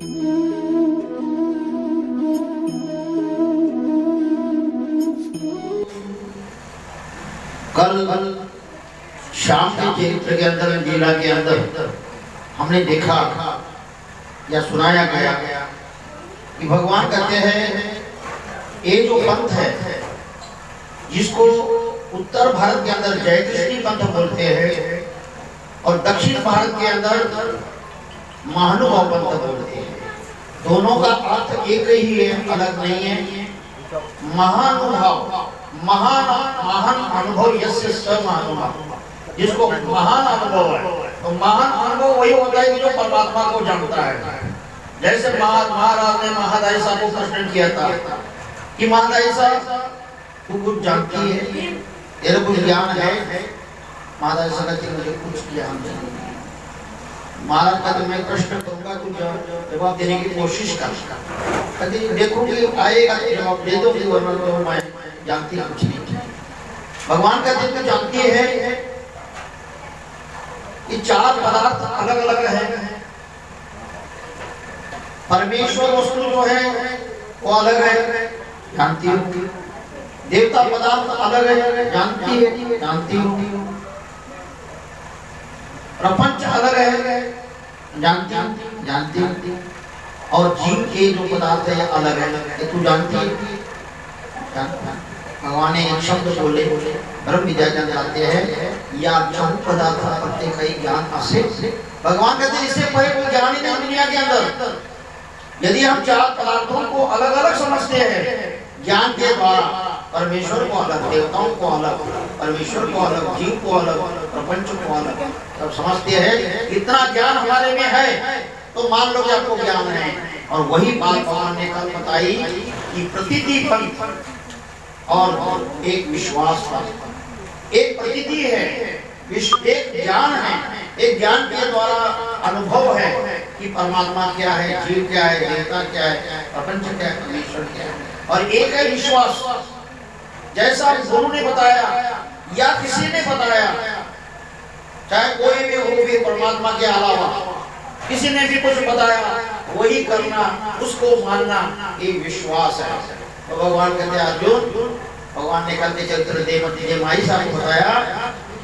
कल शाम के चरित्र के अंदर, लीला के अंदर हमने देखा या सुनाया गया कि भगवान कहते हैं ये जो पंथ है जिसको उत्तर भारत के अंदर जयकृष्णी पंथ बोलते हैं और दक्षिण भारत के अंदर महानुभाव पंथ बोलते हैं, दोनों का अर्थ एक ही है, अलग नहीं है। महानुभाव, महान अनुभव, यस्य स महानुभाव, जिसको महान अनुभव है, तो महान अनुभव वही होता है कि जो परमात्मा को जानता है। जैसे महाराज ने महादाई साहब को प्रश्न किया था कि महादाई साहब तू कुछ जानती है, तेरे कुछ ज्ञान है? महादाई साहब कहते मुझे कुछ ज्ञान नहीं। महाराज कहते मैं प्रश्न करूंगा, तू जवाब देने की कोशिश कर, कहते देखोगे आएगा जवाब दे दोगे, वरना तो मैं जानती कुछ नहीं। भगवान कहते तू जानती है कि चार पदार्थ अलग अलग है, परमेश्वर वस्तु जो है वो अलग है, जानती हो। देवता पदार्थ अलग है, जानती हो। प्रपंच अलग है, जानती हो। और जीव के जो पदार्थ है अलग है, तू जानती है। भगवान ने एक शब्द बोले, ब्रह्म विद्या जानते हैं या जन पदार्थ प्रत्येक ज्ञान असे। भगवान कहते हैं इससे पहले कोई ज्ञान ही नहीं दुनिया के अंदर। यदि हम चार पदार्थों को अलग अलग समझते हैं ज्ञान के द्वारा, परमेश्वर को अलग, देवताओं को अलग, परमेश्वर को अलग, जीव को अलग, प्रपंच को अलग सब समझते हैं, इतना ज्ञान हमारे में है तो मान लो कि आपको ज्ञान है। और वही बात भगवान ने कल बताई कि प्रतीति पंथ और एक विश्वास पंथ, एक प्रतीति है, एक ज्ञान है, एक ज्ञान के द्वारा अनुभव है कि परमात्मा क्या है, जीव क्या है, देवता क्या है, प्रपंच क्या है, परमेश्वर क्या है। और एक है विश्वास, जैसा गुरु ने बताया या किसी ने बताया, चाहे कोई भी हो भी परमात्मा के अलावा किसी ने भी कुछ बताया वही करना, उसको मानना, ये विश्वास है। तो भगवान कहते हैं अर्जुन, भगवान ने कहते चरित्र देव माई साहब को बताया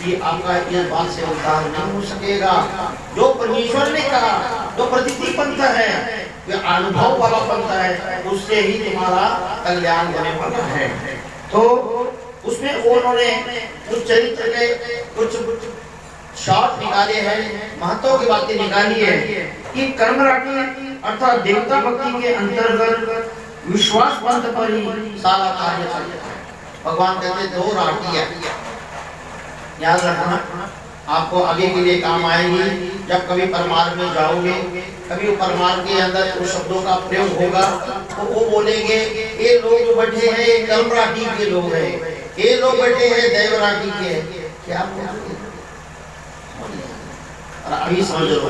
कि आपका इस बात से उद्धार नहीं हो सकेगा। जो परमेश्वर ने कहा, जो प्रतीति पंथ है, जो अनुभव वाला पंथ है, उससे ही तुम्हारा कल्याण होने वाला है। तो उसमें उन्होंने उस चरित्र के कुछ शॉर्ट निकाले हैं, महत्व की बातें निकाली है कि कर्म राटी अर्थात देवता भक्ति के अंतर्गत विश्वास पंथ पर ही सारा कार्य चलता है। भगवान कहते दो राटियां याद रखना, आपको आगे के लिए काम आएगी। जब कभी परमार्थ में जाओगे, कभी परमार्थ के अंदर उन शब्दों का प्रयोग होगा तो वो बोलेंगे ये लोग जो बैठे हैं ये कर्म राटी के लोग हैं, ये लोग बैठे हैं दैव राटी के हैं। क्या बोलेंगे? अभी समझ लो,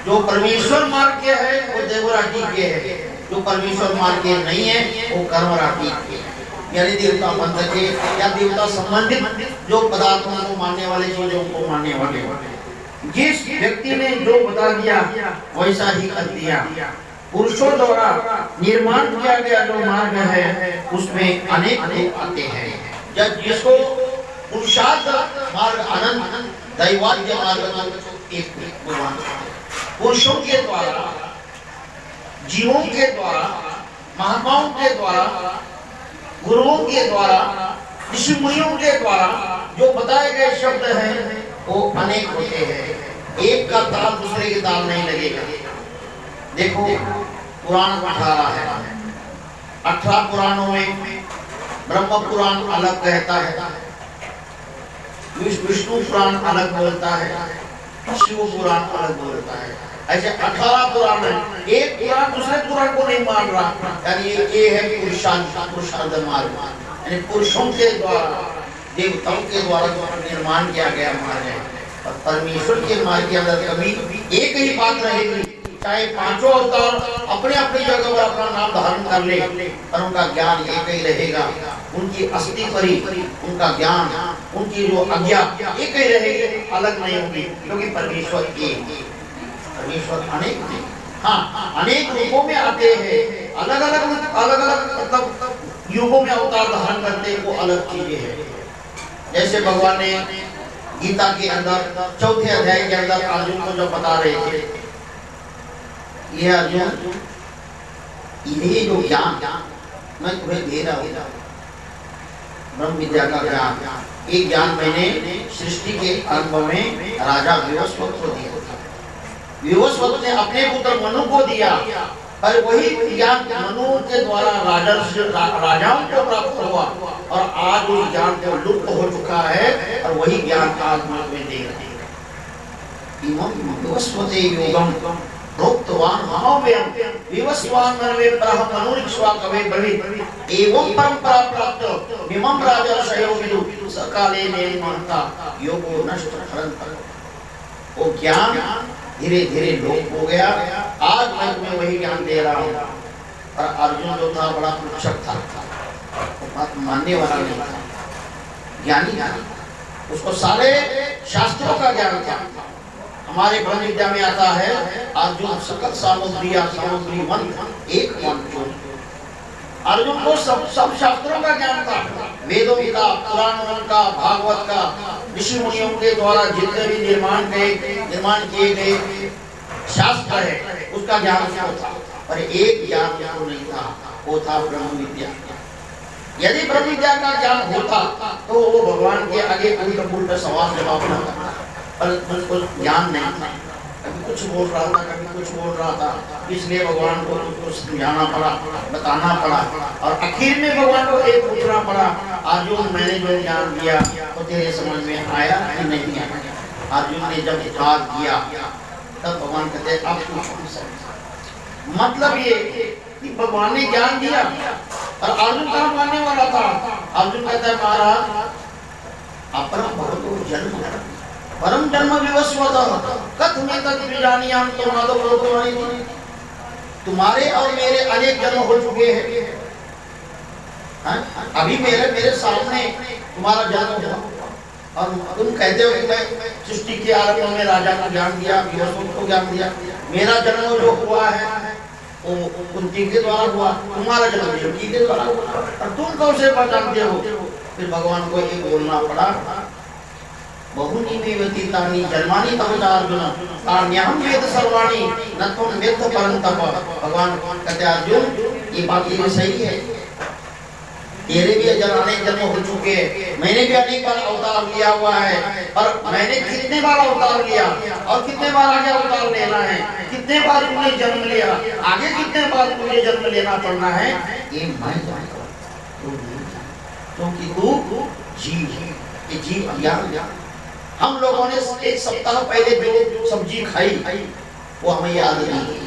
जो परमेश्वर मार्ग के है वो देव राटी के है, जो परमेश्वर मार्ग के नहीं है वो कर्म राटी के है। यानी देवता पंथ के या देवता संबंधित जो पदार्थों को मानने वाले, चीजों को मानने वाले, जिस व्यक्ति ने जो बता दिया वैसा ही कर दिया। पुरुषों द्वारा निर्माण किया गया जो मार्ग है उसमें अनेक लोग आते हैं। जब जिसको पुरुषार्थ मार्ग, अनंत दैवाद्य मार्ग एक भगवान पुरुषों के द्वारा, जीवों के द्वारा, महात्माओं के द्वारा, गुरुओं के द्वारा, ऋषि मुनियों के द्वारा जो बताए गए शब्द हैं वो अनेक होते हैं। एक का ताल दूसरे के ताल नहीं लगेगा। देखो पुराण 18 है, 18 पुराणों में ब्रह्म पुराण अलग कहता है, विष्णु पुराण अलग बोलता है, शिव पुराण अलग बोलता है। ऐसे 18 पुराण है, एक पुराण दूसरे पुराण को नहीं मान रहा। यानी ये है पुरुषार्थ मार्ग, यानी पुरुषों के द्वारा, देवताओं के द्वारा निर्माण किया गया मार्ग है। और परमेश्वर के मार्ग के अंदर कभी एक ही बात रहेगी, चाहे पांचों अवतार अपने अपनी जगह पर अपना नाम धारण कर ले, पर उनका ज्ञान एक ही रहेगा। उनकी अस्थि पर ही उनका ज्ञान, उनकी जो आज्ञा एक ही रहेगी, अलग नहीं होगी, क्योंकि परमेश्वर एक, परमेश्वर अनेक नहीं। हाँ, अनेक रूपों में आते हैं, अलग अलग मतलब युगों में अवतार धारण करते हैं, वो अलग चीजें हैं। जैसे भगवान ने गीता के अंदर चौथे अध्याय के अंदर अर्जुन को जो बता रहे थे, ये अर्जुन, ये जो ज्ञान मैं तुम्हें दे रहा हूँ, ब्रह्म विद्या का ज्ञान, ये ज्ञान मैंने सृष्टि के आरंभ में राजा विवस्वत को दिया था। विवस्वत ने अपने पुत्र मनु को दिया, पर वही ज्ञान मनु के द्वारा राजाओं को प्राप्त हुआ, और आज उस ज्ञान को लुप्त हो चुका है, और वही ज्ञान आज में दे रहे हैं। इमं विवस्वते योगम प्रोक्तवान महाव्ययम विवस्वान मनवे ब्रह्म मनुरिक्ष्वा कवे ब्रवीत एवं परंपरा प्राप्त मिमं राजर्षयो विदु सकाले ने महता योगो नष्ट फलंत। वो ज्ञान धीरे धीरे लोप हो गया, आज मैं तुम्हें वही ज्ञान दे रहा हूँ। और अर्जुन जो था बड़ा पुच्छक था, वो बात मानने वाला नहीं था, ज्ञानी था, उसको सारे शास्त्रों का ज्ञान था। हमारे ब्रह्म विद्या में आता है, अर्जुन सकल सामग्री मन एक मन जो। अर्जुन को सब शास्त्रों का ज्ञान था, वेदों का, पुराणों का, भागवत का, ऋषि मुनियों के द्वारा जितने भी निर्माण किए गए शास्त्र है, उसका ज्ञान उसको था। पर एक ज्ञान उसको नहीं था, वो था ब्रह्म विद्या। यदि ब्रह्म विद्या का ज्ञान होता तो वो भगवान के आगे उल्टा सवाल जवाब न करता, पर उसको ज्ञान नहीं था, कभी कुछ बोल रहा था, कभी कुछ बोल रहा था, इसलिए भगवान को उसको समझाना पड़ा, बताना पड़ा, और आखिर में भगवान को एक पूछना पड़ा, अर्जुन मैंने जो ज्ञान दिया तो तेरे समझ में आया कि नहीं आया? अर्जुन ने जब जवाब दिया तब भगवान कहते अब तू मतलब ये कि भगवान ने ज्ञान दिया और अर्जुन कहाँ मानने वाला था। अर्जुन कहता है महाराज अपरम भगवतो जन्म परम जन्म विवस्वत कथमे तत् विजानीयाम तुम्हारो भगवानी। तुम्हारे और मेरे अनेक जन्म हो चुके हैं, अभी मेरे सामने तुम्हारा जन्म हुआ और तुम कहते हो कि मैं सृष्टि के आरंभ में राजा को ज्ञान दिया, विवस्वत को ज्ञान दिया। मेरा जन्म जो हुआ है वो कुंती के द्वारा हुआ, तुम्हारा जन्म देवकी के द्वारा हुआ, और तुम कैसे पहचानते हो? फिर भगवान को ये बोलना पड़ा, बहुनी में व्यतीतानि जन्मानि तव अर्जुन तान्याहं वेद सर्वाणि न त्वं वेद परन्तप। भगवान कहते अर्जुन ये बात ये सही है, तेरे भी अनेक जन्म हो चुके हैं, मैंने भी अनेक बार अवतार लिया हुआ है, और मैंने कितने बार अवतार लिया और कितने बार आगे अवतार लेना है, कितने बार तुमने जन्म लिया, आगे कितने बार तुझे जन्म लेना पड़ना है, ये मैं जानता हूं, क्योंकि तू जीव ज्ञान। हम लोगों ने एक सप्ताह पहले जो सब्जी खाई वो हमें याद नहीं,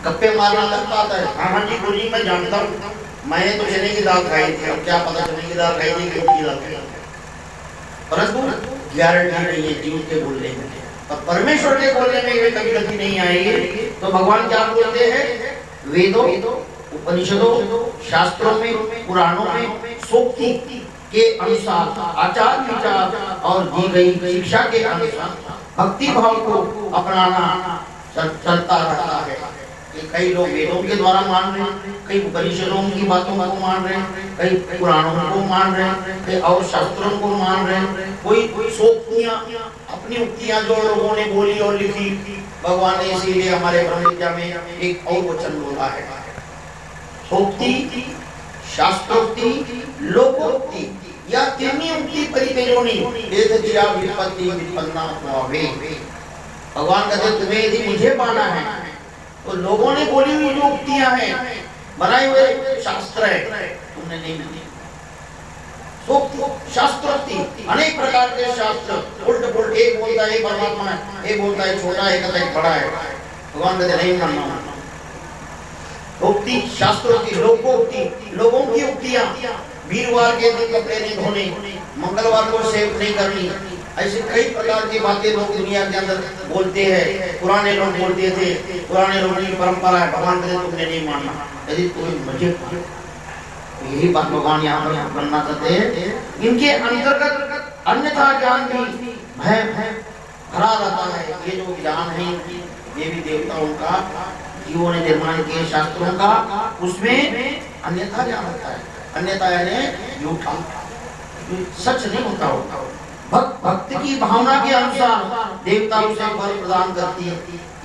गप्पे मारना लगता था। हाँ जी गुरुजी मैं जानता हूँ, मैंने तो चने की दाल खाई थी, अब क्या पता चने की दाल खाई थी कि की दाल खाई, परंतु गारंटी नहीं है जीव के बोलने में, और परमेश्वर के बोलने में कभी गलती नहीं आएगी। तो भगवान क्या बोलते हैं? वेदों, उपनिषदों, शास्त्रों में, पुराणों में, सूक्ति के अनुसार, आचार विचार और दी गई शिक्षा के अनुसार भक्ति भाव को अपनाना चलता रहता है। कई लोग वेदों के द्वारा मान रहे हैं, कई उपनिषदों की बातों को मान रहे हैं, कई पुराणों को मान रहे हैं, कई और शास्त्रों को मान रहे हैं, कोई सोक्तियां अपनी उक्तियां जो लोगों ने बोली और लिखी। भगवान ने इसीलिए हमारे ब्रह्म विद्या में एक और वचन बोला है, सोक्ति, शास्त्रोक्ति, लोकोक्ति या तीनों उक्ति परिपेयोनि वेद दिया विपत्ति विपन्ना भावे। भगवान कहते तुम्हें यदि मुझे माना है तो लोगों ने बोली हुई जो उक्तियां हैं, बनाए हुए शास्त्र है, तुमने नहीं मानी। सूक्त, शास्त्रोक्ति, अनेक प्रकार के शास्त्र उल्ट पुल्ट, एक बोलता है परमात्मा है, एक बोलता है छोटा है, एक कहता है बड़ा है। भगवान कहते नहीं मानना। उक्ति, शास्त्रोक्ति, लोकोक्ति, लोगों की उक्तियां, वीरवार के दिन कपड़े नहीं धोने, मंगलवार को सेव नहीं करनी, ऐसे कई प्रकार की बातें लोग दुनिया के अंदर बोलते हैं। पुराने लोग बोलते थे, पुराने लोगों की परंपरा है, भगवान कहते तुमने नहीं मानना। यदि कोई मुझे यही बात भगवान यहाँ पर बनना चाहते हैं। इनके अंतर्गत अन्यथा ज्ञान भी भय भरा रहता है। ये जो ज्ञान है देवी देवताओं का जीवों ने निर्माण किए शास्त्रों का, उसमें अन्यथा ज्ञान होता है। अन्यथा यानी झूठा, सच नहीं होता। भक्त की भावना के अनुसार देवता उसे फल प्रदान करती है,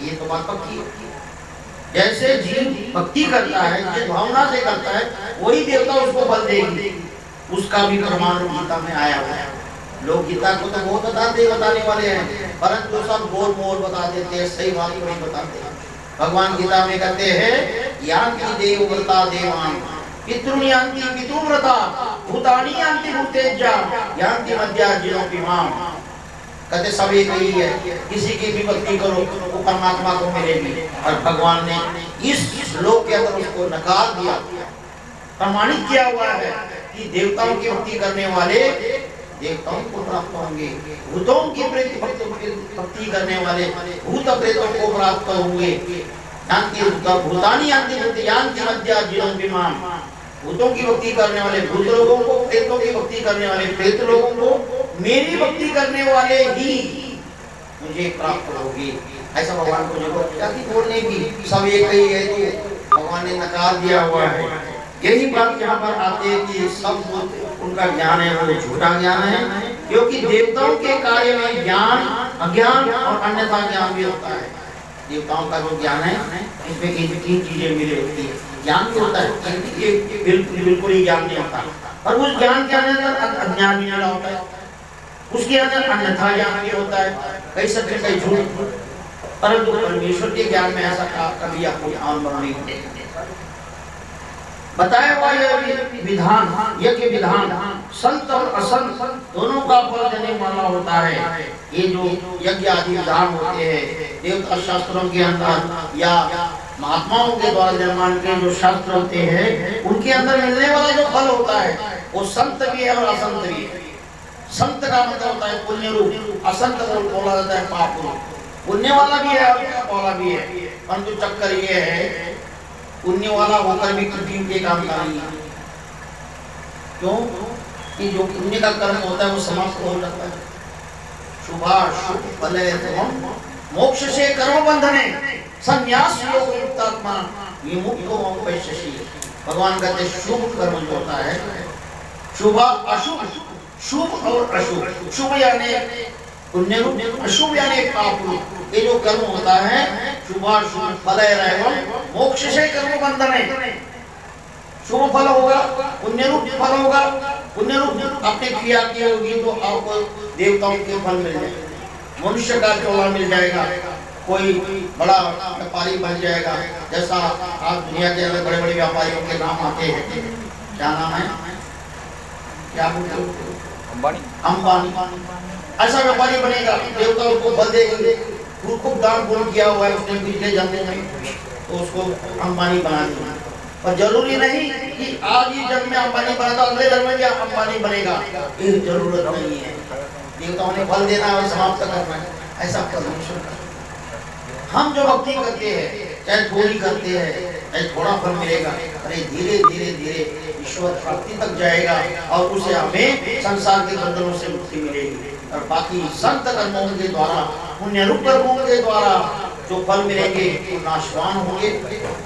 ये तो बात पक्की है। जैसे जीव भक्ति करता है, जिस भावना से करता है, वही देवता उसको फल देगी। उसका भी प्रमाण गीता में आया हुआ है। लोग गीता को तो बहुत बताने वाले हैं, परंतु सब गोल मोल बता देते हैं, सही बात को नहीं बताते। भगवान गीता में कहते हैं यान्ति देवव्रता देवान पितृ यान्ति पितृव्रता भूतानि यान्ति भूतेज्या यान्ति मध्याजिनोऽपि माम। कहते सब एक ही है, किसी की भी भक्ति करो वो परमात्मा को मिलेगी। और भगवान ने इस श्लोक के अंदर उसको नकार दिया, प्रमाणित किया हुआ है कि देवताओं की भक्ति करने वाले देवताओं को प्राप्त होंगे, भूतों की भक्ति करने वाले भूत प्रेतों को प्राप्त होंगे। भूतानि यान्ति मध्याजिनोऽपि माम। भूतों की भक्ति करने वाले भूत लोगों को, प्रेतों की भक्ति करने वाले प्रेत लोगों को, मेरी भक्ति करने वाले ही मुझे प्राप्त होगी। ऐसा भगवान को जो बोलने की सब एक ही है, तो भगवान ने नकार दिया हुआ है। यही बात यहाँ पर आते हैं कि सब उनका ज्ञान है वो झूठा ज्ञान है, क्योंकि देवताओं के कार्य में ज्ञान, अज्ञान और अन्यथा ज्ञान भी होता है। देवताओं का जो ज्ञान है इसमें तीन चीजें मिली होती है। ज्ञान भी होता है, बिल्कुल ही ज्ञान नहीं होता, और उस ज्ञान के अंदर अज्ञान भी मिला होता है, उसके अंदर अन्यथा ज्ञान भी होता है, कई सत्य कई झूठ। परंतु परमेश्वर के ज्ञान में ऐसा कभी आपको अनुभव नहीं होता। बताया हुआ यह विधान, यज्ञ विधान संत और असंत दोनों का फल देने वाला होता है। ये जो यज्ञ आदि विधान होते हैं देवता शास्त्रों के अंदर या महात्माओं के द्वारा निर्माण के जो शास्त्र होते हैं, उनके अंदर मिलने वाला जो फल होता है वो संत भी है और असंत भी है। संत का मतलब होता है पुण्य रूप, असंत बोला जाता है पाप रूप। पुण्य वाला भी है और पाप वाला भी है, परंतु चक्कर ये है पुण्य वाला होकर भी कृत्रिम के काम का नहीं है। क्यों कि जो पुण्य का कर्म होता है वो समाप्त हो जाता है। शुभाशुभ फले मोक्ष से कर्म बंधने संन्यास योग युक्तात्मा विमुक्तो पश्यसि। भगवान कहते शुभ कर्म जो होता है, शुभ अशुभ, शुभ और अशुभ, शुभ यानी पुण्य रूप, अशुभ यानी पाप रूप। ये जो कर्म होता है शुभाशुभ फल मोक्ष से कर्म बंधन है। शुभ फल होगा, पुण्य रूप फल होगा। पुण्य रूप आपने क्रिया की होगी तो आपको देवताओं के फल मिल जाएगा, मनुष्य का चोला मिल जाएगा, कोई बड़ा व्यापारी बन जाएगा। जैसा आप दुनिया के अंदर बड़े बड़े व्यापारियों के नाम आते हैं, क्या नाम है, क्या बोलते हो, अंबानी। ऐसा व्यापारी बनेगा, देवता उसको फल देंगे, खूब दान पुण्य किया हुआ है उसने पिछले जन्म में, तो उसको अंबानी बना दिया। और जरूरी नहीं कि आज ही जन्म में अंबानी बना तो अगले जन्म में भी अंबानी बनेगा, ये जरूरत नहीं है। देवताओं ने फल देना और समाप्त करना है, ऐसा परमेश्वर का। हम जो भक्ति करते हैं चाहे थोड़ी करते हैं चाहे थोड़ा फल मिलेगा, अरे धीरे धीरे धीरे ईश्वर प्राप्ति तक जाएगा और उसे हमें संसार के बंधनों से मुक्ति मिलेगी। और बाकी संत कर्मों के द्वारा, पुण्य रूप कर्मों के द्वारा जो फल मिलेंगे वो नाशवान होंगे।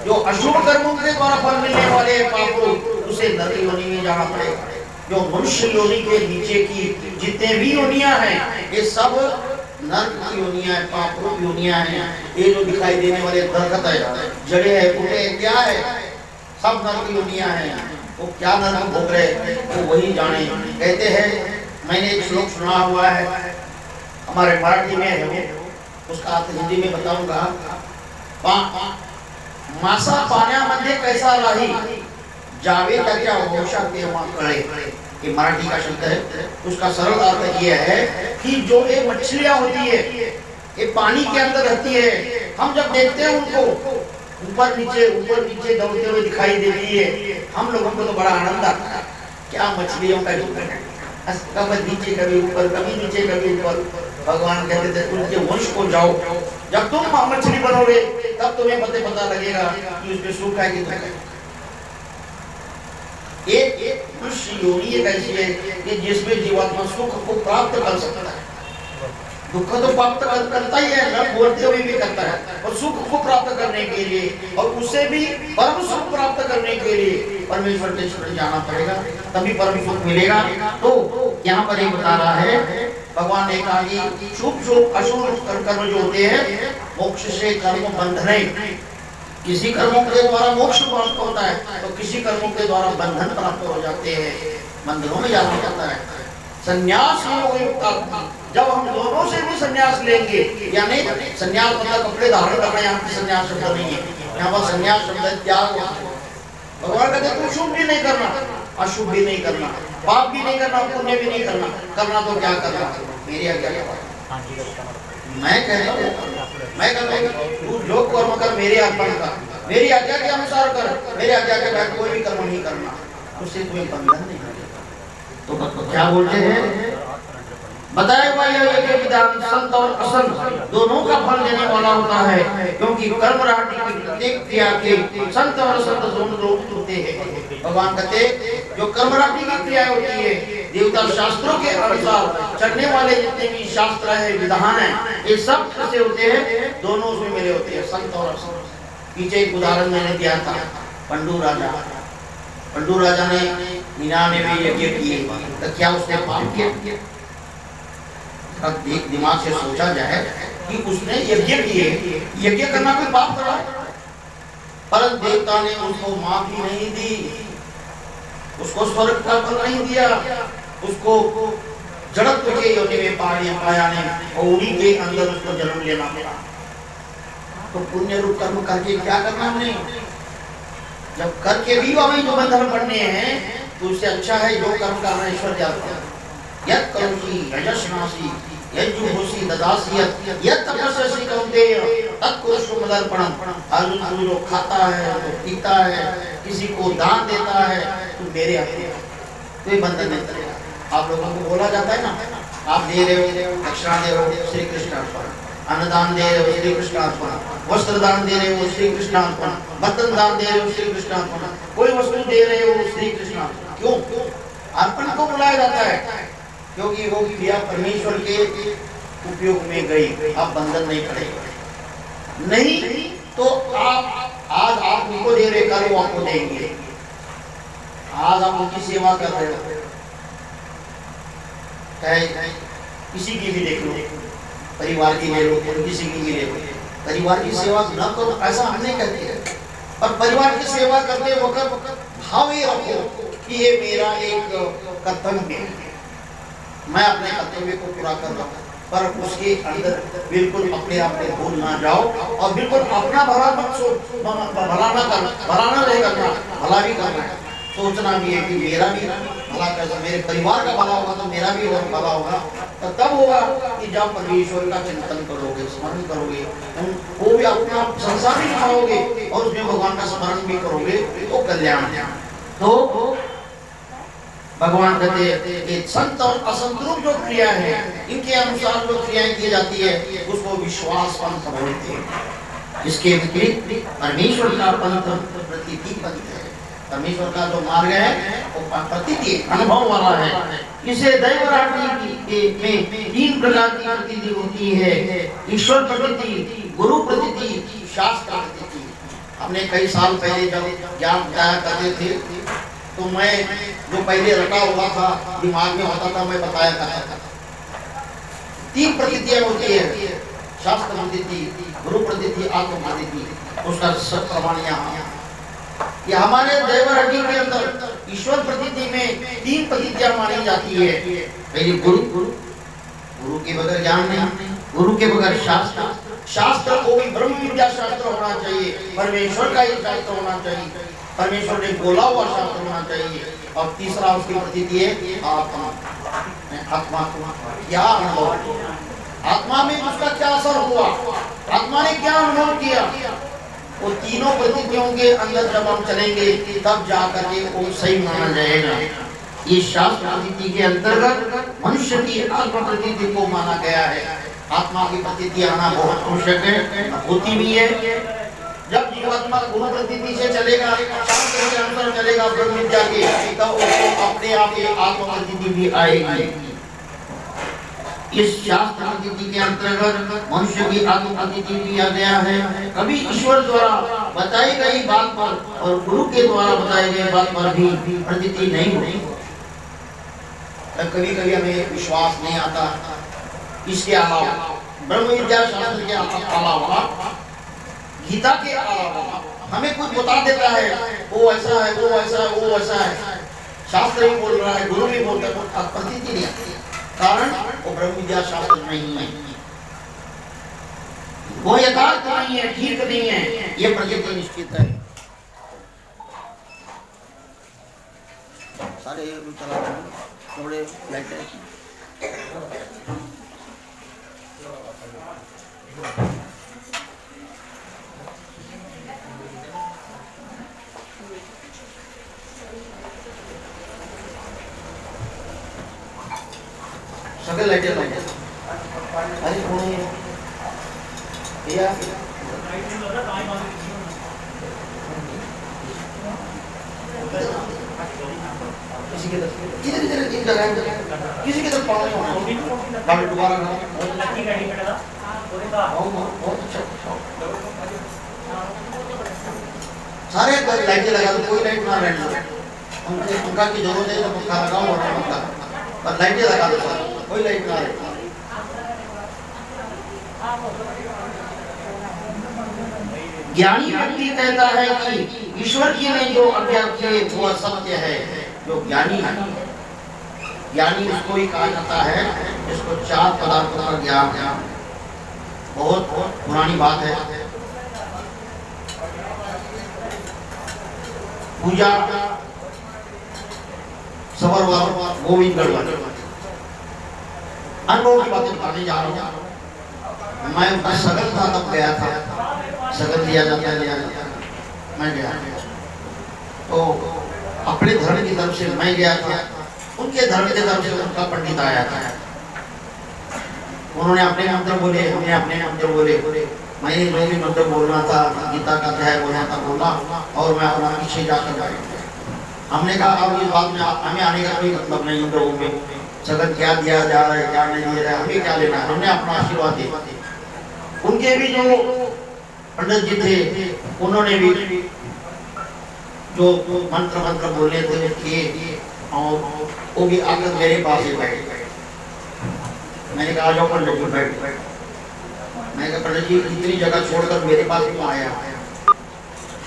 जो अशुभ कर्मों के द्वारा फल मिलने वाले पाप रूप, उसे नरक योनि में जाना पड़ेगा। जो मनुष्य योनि के नीचे की जितने भी योनियां हैं ये सब नरक की योनियां हैं, पाप रूप योनियां हैं। ये जो दिखाई देने वाले दरख्त है, जड़े है, बूटे क्या है, सब नरक योनियां हैं। वो क्या नरक भोग रहे वो वही जाने। कहते हैं, मैंने एक श्लोक सुना हुआ है, हमारे मराठी में है, उसका अर्थ हिंदी में बताऊंगा। मासा पाण्यामध्ये कैसा राही जावे त्याच्या वंशा तेव्हा कळे। ये मराठी का शब्द है। उसका सरल अर्थ ये है कि जो ये मछलियां होती है ये पानी के अंदर रहती है, हम जब देखते हैं उनको ऊपर नीचे दौड़ते हुए दिखाई देती है, हम लोगों को तो बड़ा आनंद आता है। क्या मछलियों का जीवन है, कभी नीचे कभी ऊपर, कभी नीचे कभी ऊपर। भगवान कहते थे उनके वंश को जाओ, जब तुम मछली बनोगे तब तुम्हें पता लगेगा कि उसमें सुख है कि दुख है। एक मनुष्य योनि एक ऐसी है कि जिसमें जीवात्मा सुख को प्राप्त कर सकता है। दुख तो प्राप्त करता ही है, न बोलते हुए भी करता है, और सुख को प्राप्त करने के लिए और उससे भी परम सुख प्राप्त करने के लिए परमेश्वर के शरण जाना पड़ेगा, तभी परम सुख मिलेगा। तो यहाँ पर ये बता रहा है भगवान ने कहा कि शुभ शुभ अशुभ कर्म जो होते हैं मोक्ष से कर्म बंधन है, किसी कर्मों के द्वारा मोक्ष प्राप्त होता है तो किसी कर्मों के द्वारा बंधन प्राप्त हो जाते हैं, बंधनों में जाना जाता है। संन्यास जब हम दोनों से भी संन्यास लेंगे, यानी संन्यास मतलब कपड़े धारण करना, यहाँ पे संन्यास शब्द नहीं है, यहाँ पर संन्यास शब्द त्याग। भगवान कहते हैं शुभ भी नहीं करना, अशुभ भी नहीं करना, पाप भी नहीं करना, पुण्य भी नहीं करना, करना तो क्या करना, मेरी आज्ञा का मैं कहता हूँ तू जो कर्म कर मेरे अर्पण कर, मेरी आज्ञा के अनुसार कर, मेरी आज्ञा के बाद कोई भी कर्म नहीं करना, उससे कोई बंधन नहीं है। तो क्या बोलते हैं, बताया हुआ यह विधान संत और असंत दोनों का फल देने वाला होता है, क्योंकि कर्म राशि की प्रत्येक क्रिया के संत और असंत दोनों रूप होते हैं। भगवान कहते जो कर्म राशि की क्रिया होती है देवता शास्त्रों के अनुसार चलने वाले जितने भी शास्त्र है विधान है ये सब कैसे होते हैं, दोनों उसमें मिले होते हैं, संत और असंत। पीछे एक उदाहरण मैंने दिया था, पंडू राजा ने 99 यज्ञ किए, तो क्या उसने पाप किया? एक दिमाग से सोचा जाए कि उसने यज्ञ किए, यज्ञ करना कोई पाप करा, परंतु देवता ने उसको माफी नहीं दी, उसको स्वर्ग का फल नहीं दिया, उसको जड़त्व के योनि में पाया ने और उड़ी के अंदर उसको जन्म लेना पड़ा। तो पुण्य रूप कर्म करके क्या करना हमने, जब करके भी वही जो बंधन पड़ने हैं तो उससे अच्छा है जो कर्म करना ईश्वर जानता है। यत् करोषि यजस्नासि यज्जुहोषि ददासि यत् तपस्यसि कौन्तेय तत्कुरुष्व मदर्पणम्। अर्जुन तू जो खाता है, जो पीता है, किसी को दान देता है, तू मेरे अपने, कोई बंधन नहीं करेगा। आप लोगों को बोला जाता है ना, आप दे रहे हो, दक्षिणा दे रहे हो, श्री कृष्ण अर्पण, अन्नदान दे रहे हो, श्री कृष्ण अर्पण, वस्त्र दान दे रहे हो, श्री कृष्ण अर्पण, बर्तन दान दे रहे हो, श्री कृष्ण अर्पण, कोई वस्तु दे रहे हो, श्री कृष्ण। क्यों अर्पण को बुलाया जाता है? क्योंकि वो क्रिया परमेश्वर के उपयोग में गई, आप बंधन नहीं पड़ेगा। नहीं तो आप आज आप उनको दे रहे, कल वो आपको देंगे। आज आप उनकी सेवा कर रहे हो, किसी की भी देख लो, परिवार की ले लो, किसी की भी ले लो, परिवार की सेवा न करो ऐसा हम नहीं कहते हैं, पर परिवार की सेवा करते वक्त भाव ये रखो कि ये मेरा एक कर्तव्य है, मैं अपने कर्तव्य को पूरा कर रहा हूँ, पर उसके अंदर बिल्कुल अपने आप में भूल ना जाओ और बिल्कुल अपना भला मत सोच, भला ना करना, भला ना नहीं करना, भला भी करना है। सोचना भी है कि मेरा भी भला कैसा, मेरे परिवार का भला होगा तो मेरा भी भला होगा। तो तब होगा कि जब परमेश्वर का चिंतन करोगे, स्मरण करोगे, वो भी अपना संसार भी खाओगे और उसमें भगवान का स्मरण भी करोगे तो कल्याण है। तो भगवान कहते हैं संत और असंत रूप जो क्रिया है इनके अनुसार जो क्रियाएं की जाती है उसको विश्वास पंथ बोलते हैं। इसके विपरीत परमेश्वर का पंथ प्रतीति पंथ है। परमेश्वर का जो मार्ग है वो प्रतीति अनुभव वाला है। इसे दैवरात्रि में 3 प्रकार की प्रतीति होती है, ईश्वर प्रतीति, गुरु प्रतीति, शास्त्र प्रतीति। हमने कई साल पहले जब ज्ञान बताया करते थे तो मैं जो पहले रटा हुआ था दिमाग में होता था मैं बताया करता था। 3 प्रतीतियां होती है, शास्त्र प्रतीति, गुरु प्रतीति, आत्म प्रतीति। उसका सब प्रमाण यहाँ ये हमारे दैवराज्य के अंदर ईश्वर प्रतीति में 3 प्रतीतियां मानी जाती है। पहले गुरु के बगैर ज्ञान नहीं, गुरु के बगैर शास्त्र, शास्त्र को भी ब्रह्म विद्या शास्त्र होना चाहिए, परमेश्वर का ही शास्त्र होना चाहिए, परमेश्वर ने बोला हुआ शास्त्र होना चाहिए। और तीसरा उसकी प्रतीति है आत्मा, आत्मा क्या अनुभव, आत्मा में उसका क्या असर हुआ, आत्मा ने क्या अनुभव किया, वो तीनों प्रतीतियों के अंदर जब हम चलेंगे तब जाकर के वो सही माना जाएगा। ये शास्त्र प्रतीति के अंतर्गत मनुष्य की आत्मा प्रतीति को माना गया है। आत्मा की प्रतीति आना बहुत आवश्यक है, होती भी है। जब जीवात्मा गुरु प्रतीति से चलेगा, शास्त्र के अनुसार चलेगा, ब्रह्म विद्या के, तब उसको अपने आप ये आत्मा प्रतीति भी आएगी। इस शास्त्र अतिथि के अंतर्गत मनुष्य की आत्म अतिथि दिया गया है। कभी ईश्वर द्वारा बताई गई बात पर और गुरु के द्वारा बताई गई बात पर भी अतिथि नहीं होती। कभी कभी हमें विश्वास नहीं आता। इसके अलावा ब्रह्म विद्या शास्त्र के अलावा, गीता के अलावा हमें कुछ बता देता है, वो ऐसा है, वो ऐसा है, वो ऐसा है। शास्त्र भी बोल रहा है, गुरु भी बोलता है, प्रतीति नहीं आती। कारण वो ब्रह्म विद्या शास्त्र नहीं है, वो यथार्थ नहीं है, ठीक नहीं है, ये प्रतीति निश्चित है। सारे चला थोड़े लाइट सगळे लाइटें लाइटें अरे कोण या किसी के तरफ इधर इधर एक जगह किसी के तरफ पानी गाड़ी दोबारा बहुत अच्छा सारे लाइटें लगा दो, कोई लाइट ना रहने दो। उनके पंखा की जरूरत है तो पंखा लगाओ और पंखा पर लाइटें लगा दो, कोई लाइट ना रहे। ज्ञानी व्यक्ति कहता है कि ईश्वर जी ने जो आज्ञा की वो सत्य है। जो ज्ञानी है, ज्ञानी उसको ही कहा जाता है जिसको चार पदार्थों का ज्ञान है। बहुत पुरानी बात है। पूजा सवरवार गोविंदगढ़ वाले अनुभव की बातें बताने जा रहा हूँ। मैं सगन था तब गया था, सगन लिया जाता है, मैं गया तो अपने धर्म की तरफ से मैं गया था, उनके धर्म की तरफ से उनका पंडित आया था। उन्होंने अपने मंत्र बोले, हमने अपने मंत्र बोले। मैंने जो भी मंत्र बोलना था, गीता का अध्याय बोलना था बोला और मैं अपना पीछे जाकर बैठ। हमने कहा अब इस बात में हमें आने का कोई मतलब नहीं। लोगों में सगन क्या दिया जा रहा है, क्या नहीं दिया जा रहा है, हमें क्या लेना है। हमने अपना आशीर्वाद दिया। उनके भी जो पंडित जी थे उन्होंने भी जो मंत्र बोलने थे किए और वो भी आकर मेरे पास ही बैठ गए। मैंने कहा जाओ पंडित जी बैठ। मैंने कहा पंडित जी इतनी जगह छोड़कर मेरे पास क्यों आया?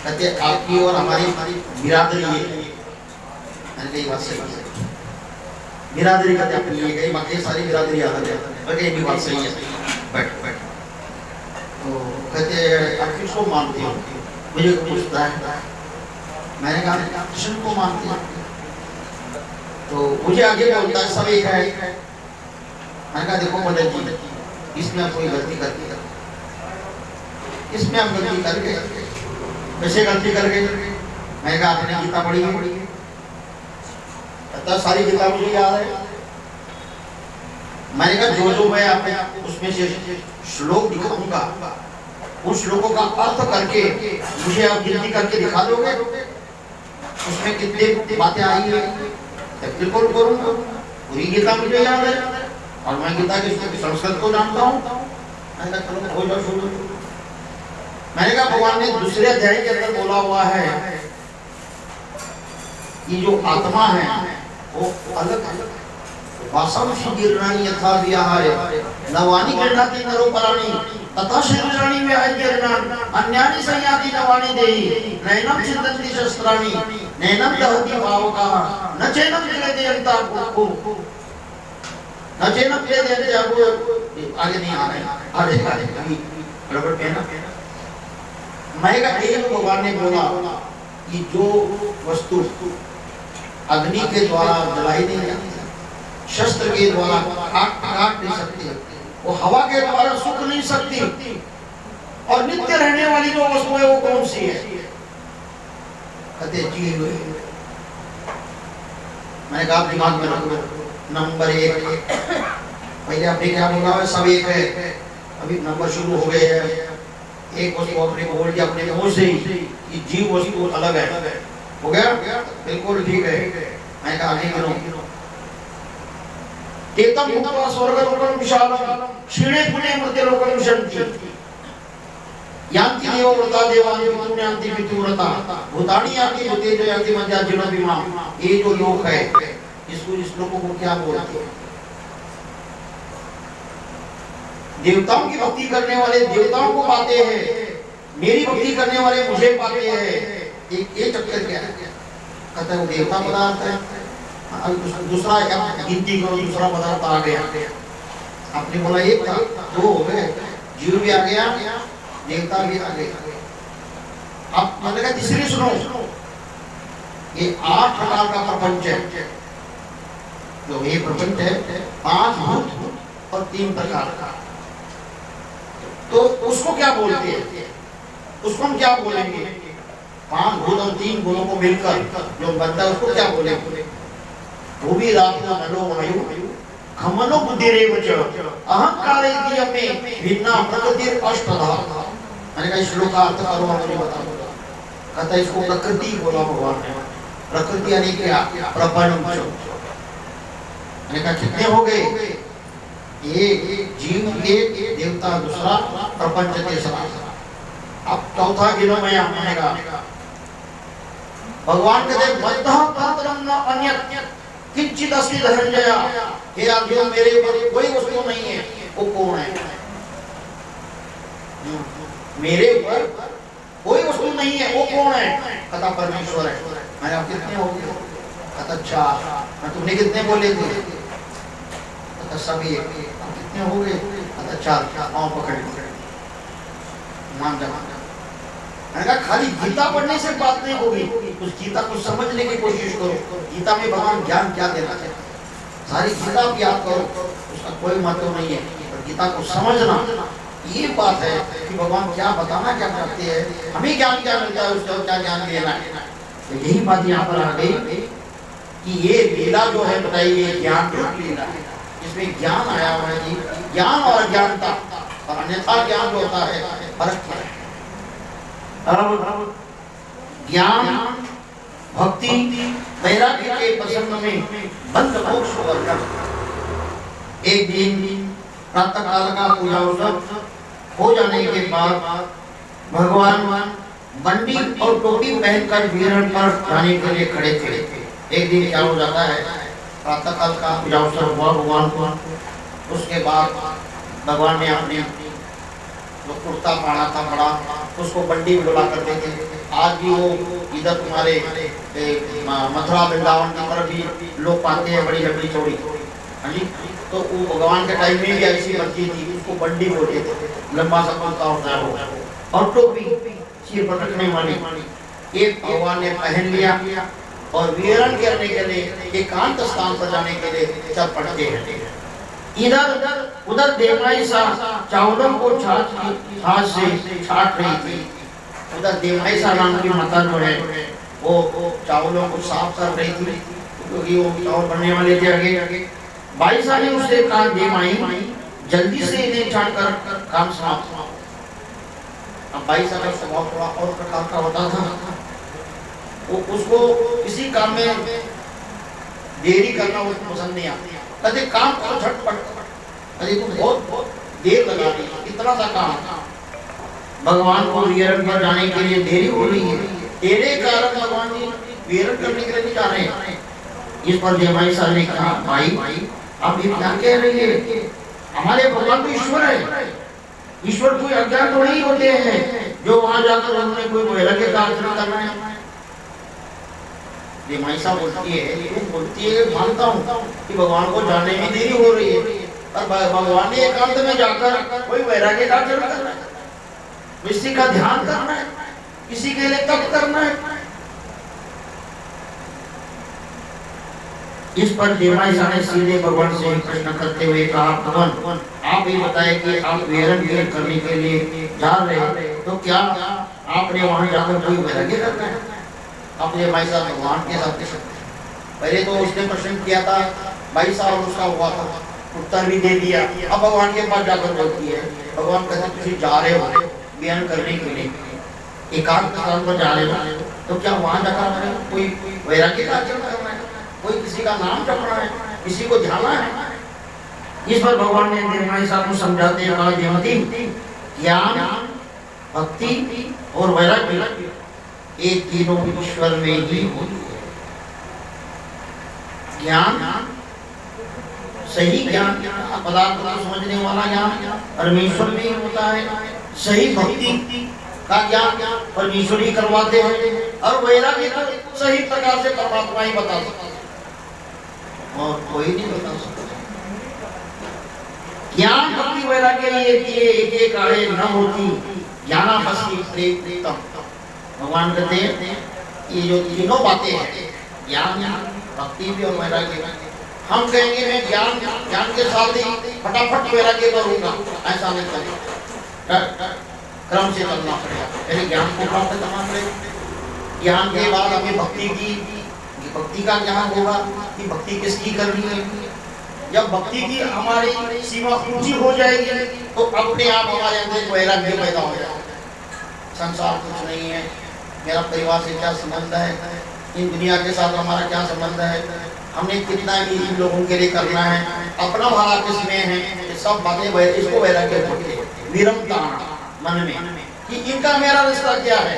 कहते आपकी और हमारी बिरादरी है। मैंने कही बात सही है, बिरादरी का क्या नहीं है, बाकी सारी बिरादरी अलग है, और ये भी बात सही है, बैठ। तो कहते आप किसको मानते हो? मुझे पूछता है। मैंने कहा कृष्ण को मानते हैं। तो मुझे आगे बोलता है सब एक है। मैंने कहा देखो पंडित जी इसमें आप कोई गलती करके इसमें आप गलती करके कैसे गलती करके? मैंने कहा आपने गीता पढ़ी है? सारी गीता मुझे याद है। मैंने कहा जो मैं आपने उसमें से श्लोक दिखाऊंगा उन श्लोकों का अर्थ करके मुझे आप गिनती करके दिखा दोगे उसमें कितने बातें आई है? बिल्कुल करूंगा। पूरी गीता मुझे याद है और मैं गीता के संस्कृत को जानता हूँ। मैंने कहा चलो हो जाओ शुरू। मैंने कहा भगवान ने दूसरे अध्याय के अंदर बोला हुआ है कि जो आत्मा है वो अलग अलग वासंसी गिरणानी यथा विहाय नवानी गृह्णाति नरोपराणि तथा शरीराणि विहाय अन्यानि संयाति नवानि देहि नैनम चिन्तन्ति शस्त्राणि नैनम दहति भावकः न चैनम क्लेदे अंतापो न चैनम क्लेदे अंतापो। आगे नहीं आ रहे आगे गड़बड़ पे ना। मैं का एक भगवान ने बोला कि जो वस्तु अग्नि के द्वारा जलाई नहीं जाती, शस्त्र के द्वारा काट नहीं सकती, वो हवा के द्वारा सूख नहीं सकती और नित्य रहने वाली जो वस्तु है वो कौन सी है? कहते जीव। मैंने कहा दिमाग में रखो नंबर 1। पहले आपने क्या बोला है? सब एक है। अभी नंबर शुरू हो गए हैं। एक वस्तु अपने बोल दिया अपने मुंह से ही कि जीव वस्तु अलग है। हो गया? बिल्कुल ठीक है। मैं कहा आगे गिनो। तेतम भूत्वा स्वर्गलोकं विशालम क्षीणे पुणे मर्त्यलोकं विशन्ति यान्ति देवो व्रता देवानि पितॄन् यान्ति पितृव्रता भूतानि यान्ति भूतेजो यान्ति मध्याजीनो विमाम। ये जो लोक है इसको, इस लोगों को क्या बोलते हैं? देवताओं की भक्ति करने वाले देवताओं को पाते हैं, मेरी भक्ति करने वाले मुझे पाते हैं। ये चक्कर क्या है? कहता है वो देवता पदार्थ है। दूसरा गिनती करो, दूसरा पदार्थ आ गया। आपने बोला एक था, दो हो गए, जीव भी आ गया, देवता भी आ गया। अब मैंने कहा तीसरी सुनो, ये 8 प्रकार का प्रपंच है। जो ये प्रपंच है 5 भूत और 3 प्रकार का, तो उसको क्या बोलते हैं? उसको हम क्या बोलेंगे? 5 भूत और 3 गुणों को मिलकर जो बनता है उसको क्या बोलेंगे? भूमि रात्रि नलो वायु खमनो बुद्धिरेव च अहंकारे दियमे भिन्ना प्रकृतिर अष्टधा। मैंने कहा श्लोक का अर्थ करो, मुझे बता दो। कहता है इसको प्रकृति बोला भगवान ने। प्रकृति यानी क्या? प्रपंच। मैंने कहा कितने हो गए? एक जीव, एक देवता, दूसरा प्रपंच, तीसरा। अब चौथा गिनो मैं आएगा। भगवान कहते मद्दः परतरं न अन्यत् किंचित् अस्ति धनंजय। हे अर्जुन, मेरे ऊपर कोई वस्तु नहीं है। वो कौन है? मेरे ऊपर कोई वस्तु नहीं है, वो कौन है? कहता परमेश्वर है। मैंने आप कितने हो गए? कहता 4। मैं तुमने कितने बोले थे? कहता सभी। कितने हो गए? कहता 4। पाँव पकड़ मान जा। मैंने कहा खाली गीता पढ़ने से बात नहीं होगी, उस गीता को समझने की कोशिश करो। गीता में भगवान ज्ञान क्या देना चाहते हैं? सारी गीता आप याद करो, उसका कोई मतलब नहीं है, पर गीता को समझना ये बात है कि भगवान क्या बताना क्या चाहते हैं, हमें ज्ञान क्या मिलता है, उसको क्या ज्ञान देना है। तो यही बात यहाँ पर आ गई कि ये लीला जो है बताइए, ये ज्ञान रूप लीला है। इसमें ज्ञान आया हुआ है जी, ज्ञान और अज्ञानता, और अन्यथा ज्ञान जो होता है फर्क क्या है? अब ज्ञान, भक्ति, वैराग्य के प्रसंग में बंध मोक्ष वर्ग। एक दिन प्रातः काल का पूजा अवसर हो जाने के बाद भगवान बंडी और टोपी पहनकर विहरण पर जाने के लिए खड़े थे। एक दिन क्या हो जाता है, प्रातः काल का पूजा अवसर हुआ भगवान को। उसके बाद भगवान ने अपने जो कुर्ता पहना था बड़ा, उसको बंडी बोला करते थे। आज भी वो इधर तुम्हारे मथुरा वृंदावन की तरफ भी लोग पाते हैं, बड़ी लंबी चौड़ी। हाँ जी, तो वो भगवान के टाइम में भी ऐसी बनती थी, उसको बंडी बोलते थे। लंबा सा कुर्ता होता है वो, और टोपी सिर पर रखने वाली, एक भगवान ने पहन लिया और विहरण करने के लिए एकांत स्थान पर जाने के लिए चल पड़ते हैं। इधर उधर देवराई सा चावलों को हाथ से छाट रही थी। उधर देवराई सा नाम की माता जो है वो चावलों को साफ कर रही थी, क्योंकि वो चावल बनने वाले थे आगे। बाई सा ने उससे कहा, देवमाई जल्दी से इन्हें छाट कर काम समाप्त। अब बाई सा का स्वभाव थोड़ा और प्रकार का होता था, वो उसको किसी काम में देरी करना उसको पसंद नहीं आता। कहते काम करो झटपट, अरे तुम बहुत देर लगा रही है, इतना सा काम। भगवान को विहरण पर जाने के लिए देरी हो रही है, तेरे कारण भगवान जी विहरण करने के लिए नहीं जा रहे हैं। इस पर देवमाई साहब ने कहा, भाई आप ये क्या कह रही है? हमारे भगवान तो ईश्वर है, ईश्वर कोई अज्ञान थोड़ी ही होते हैं जो वहां जाकर उन्होंने कोई वैराग्य का आचरण करना है। देवमाई साहब बोलती है, मानता हूँ कि भगवान को जाने में देरी हो रही है, और भगवान ने एकांत में जाकर कोई वैराग्य का आचरण करना है, किसी का ध्यान करना है, किसी के लिए तप करना है। इस पर देवमाई साहब ने सीधे भगवान से प्रश्न करते हुए कहा, भगवान आप ये बताए कि आप विहरण करने के लिए जा रहे हैं, तो क्या आपने वहां जाकर कोई वैराग्य करना है? अपने भाई साहब भगवान के साथ पहले तो उसने प्रश्न किया था, भाई साहब उसका हुआ था, उत्तर भी दे दिया। अब भगवान के पास जाकर बोलती है, भगवान कहते तुम जा रहे हो ज्ञान करने के लिए, एकांत स्थान पर जा रहे हो, तो क्या वहां जाकर कोई वैराग्य का आचरण करना है, कोई किसी का नाम जपना है, किसी को ध्याना है? इस पर भगवान ने देवनाई साहब को समझाते हैं, कहा देवती ज्ञान, भक्ति और वैराग्य ये तीनों ईश्वर में ही होती है। ज्ञान, सही ज्ञान, पदार्थ को समझने वाला ज्ञान परमेश्वर में ही होता है। सही भक्ति का ज्ञान परमेश्वर ही करवाते हैं, और वैराग्य तो सही प्रकार से परमात्मा ही बता सकता है और कोई नहीं बता सकता। ज्ञान, भक्ति, वैराग्य ये एक आड़े न होती ज्ञानापस्ति प्रेतम। भगवान कहते हैं ये जो तीनों बातें हैं, ज्ञान, भक्ति भी और वैराग्य, हम कहेंगे मैं ज्ञान के साथ ही फटाफट वैराग्य करूंगा, ऐसा नहीं करेगा, क्रम से चलना पड़ेगा। पहले ज्ञान को प्राप्त करना पड़ेगा, ज्ञान के बाद हमें भक्ति की, भक्ति का ज्ञान होगा कि भक्ति किसकी करनी है। जब भक्ति की हमारी सीमा ऊंची हो जाएगी तो अपने आप हमारे अंदर वैराग्य पैदा हो जाएगा। संसार कुछ नहीं है, मेरा परिवार से क्या संबंध है, इन दुनिया के साथ हमारा क्या संबंध है, हमने कितना ही इन लोगों के लिए करना है, अपना भला किसमें है, ये सब बातें इसको वैराग्य बोलते हैं। विरमता मन में कि इनका मेरा रिश्ता क्या है,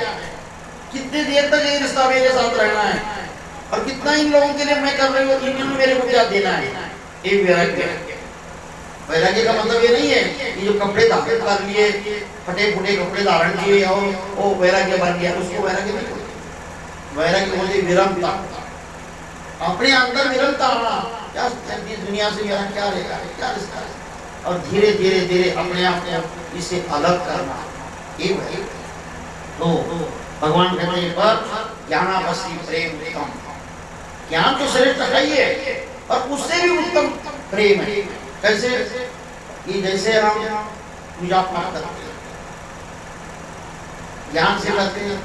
कितनी देर तक ये रिश्ता मेरे साथ रहना है, और कितना इन लोगों के लिए मैं कर रही हूँ, इन्होंने मेरे को क्या देना है। ये वैराग्य। वैराग्य का मतलब ये नहीं है कि जो कपड़े धारण कर लिए, फटे फुटे कपड़े धारण किए और वो वैराग्य बन गया, उसको वैराग्य नहीं बोलते। वैराग्य बोलते विरमता, अपने अंदर विरमता आना, क्या दुनिया से मेरा क्या रहेगा, क्या रिश्ता है, और धीरे धीरे धीरे अपने आप को इससे अलग करना, ये वही। तो भगवान कहते हैं पर ज्ञानापस्ति प्रेम उत्तम। ज्ञान तो शरीर तक ही है और उससे भी उत्तम प्रेम है। कैसे कि जैसे हम पूजा पाठ करते हैं, ज्ञान से करते हैं,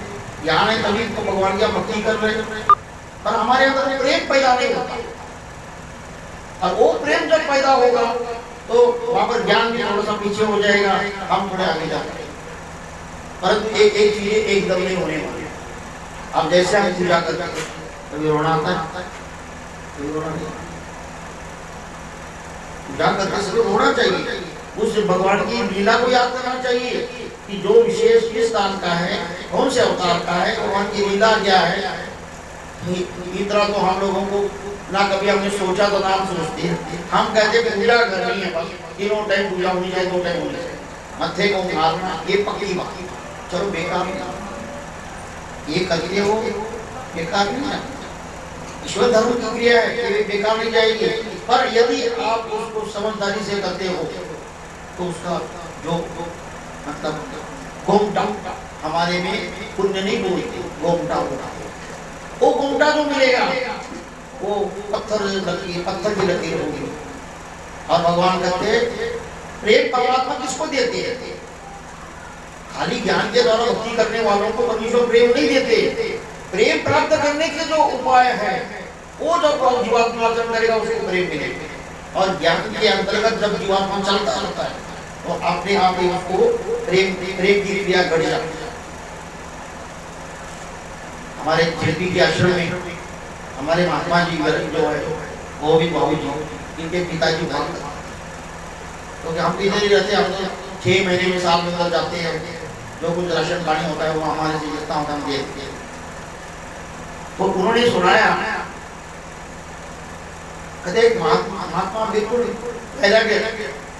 ज्ञान है तभी तो भगवान की भक्ति कर रहे हैं, पर हमारे अंदर प्रेम पैदा नहीं होता, और वो प्रेम जब पैदा होगा तो वहां पर ज्ञान भी थोड़ा सा पीछे हो जाएगा, हम थोड़े आगे जाएंगे। परंतु एक चीज एकदम नहीं होने वाली। अब जैसे हम पूजा करते हैं, कभी रोना आता है, कभी रोना नहीं, पूजा करते समय रोना चाहिए, उस भगवान की लीला को याद करना चाहिए कि जो विशेष किस स्थान का है, कौन से अवतार का है, भगवान की लीला क्या है। इतना तो हम लोगों को ना कभी हमने सोचा तो ना हम सोचते हैं, हम कहते पूजा करनी है, बस तीनों टाइम पूजा होनी चाहिए, 2 टाइम होनी चाहिए, मत्थे को मारना ये पक्की बात, चलो बेकार नहीं, ये करते हो बेकार नहीं है, ईश्वर धर्म की क्रिया है, ये बेकार नहीं जाएगी। पर यदि आप उसको समझदारी से करते हो तो उसका जो मतलब गोमटा, हमारे में पुण्य नहीं बोलते, गोमटा होता है, वो गोमटा जो मिलेगा वो पत्थर की लकीर होगी। और भगवान कहते हैं प्रेम परमात्मा किसको देते हैं, खाली ज्ञान के द्वारा भक्ति करने वालों को परमेश्वर प्रेम नहीं देते। प्रेम प्राप्त करने के जो उपाय है वो जब जीवात्मा करेगा उसको प्रेम मिलेगा, और ज्ञान के अंतर्गत जब जीवात्मा चलता रहता है तो अपने आप ही उसको प्रेम की क्रिया घट जाती है। हमारे जेपी के आश्रम में हमारे महात्मा जी जो है वो भी बाबू जी, इनके पिताजी भाग तो हम इधर ही रहते हैं, हम तो 6 महीने में साल में उधर जाते हैं, जो कुछ राशन पानी होता है वो हमारे से जितना होता है हम देते हैं। तो उन्होंने सुनाया, कहते महात्मा बिल्कुल वैराग्य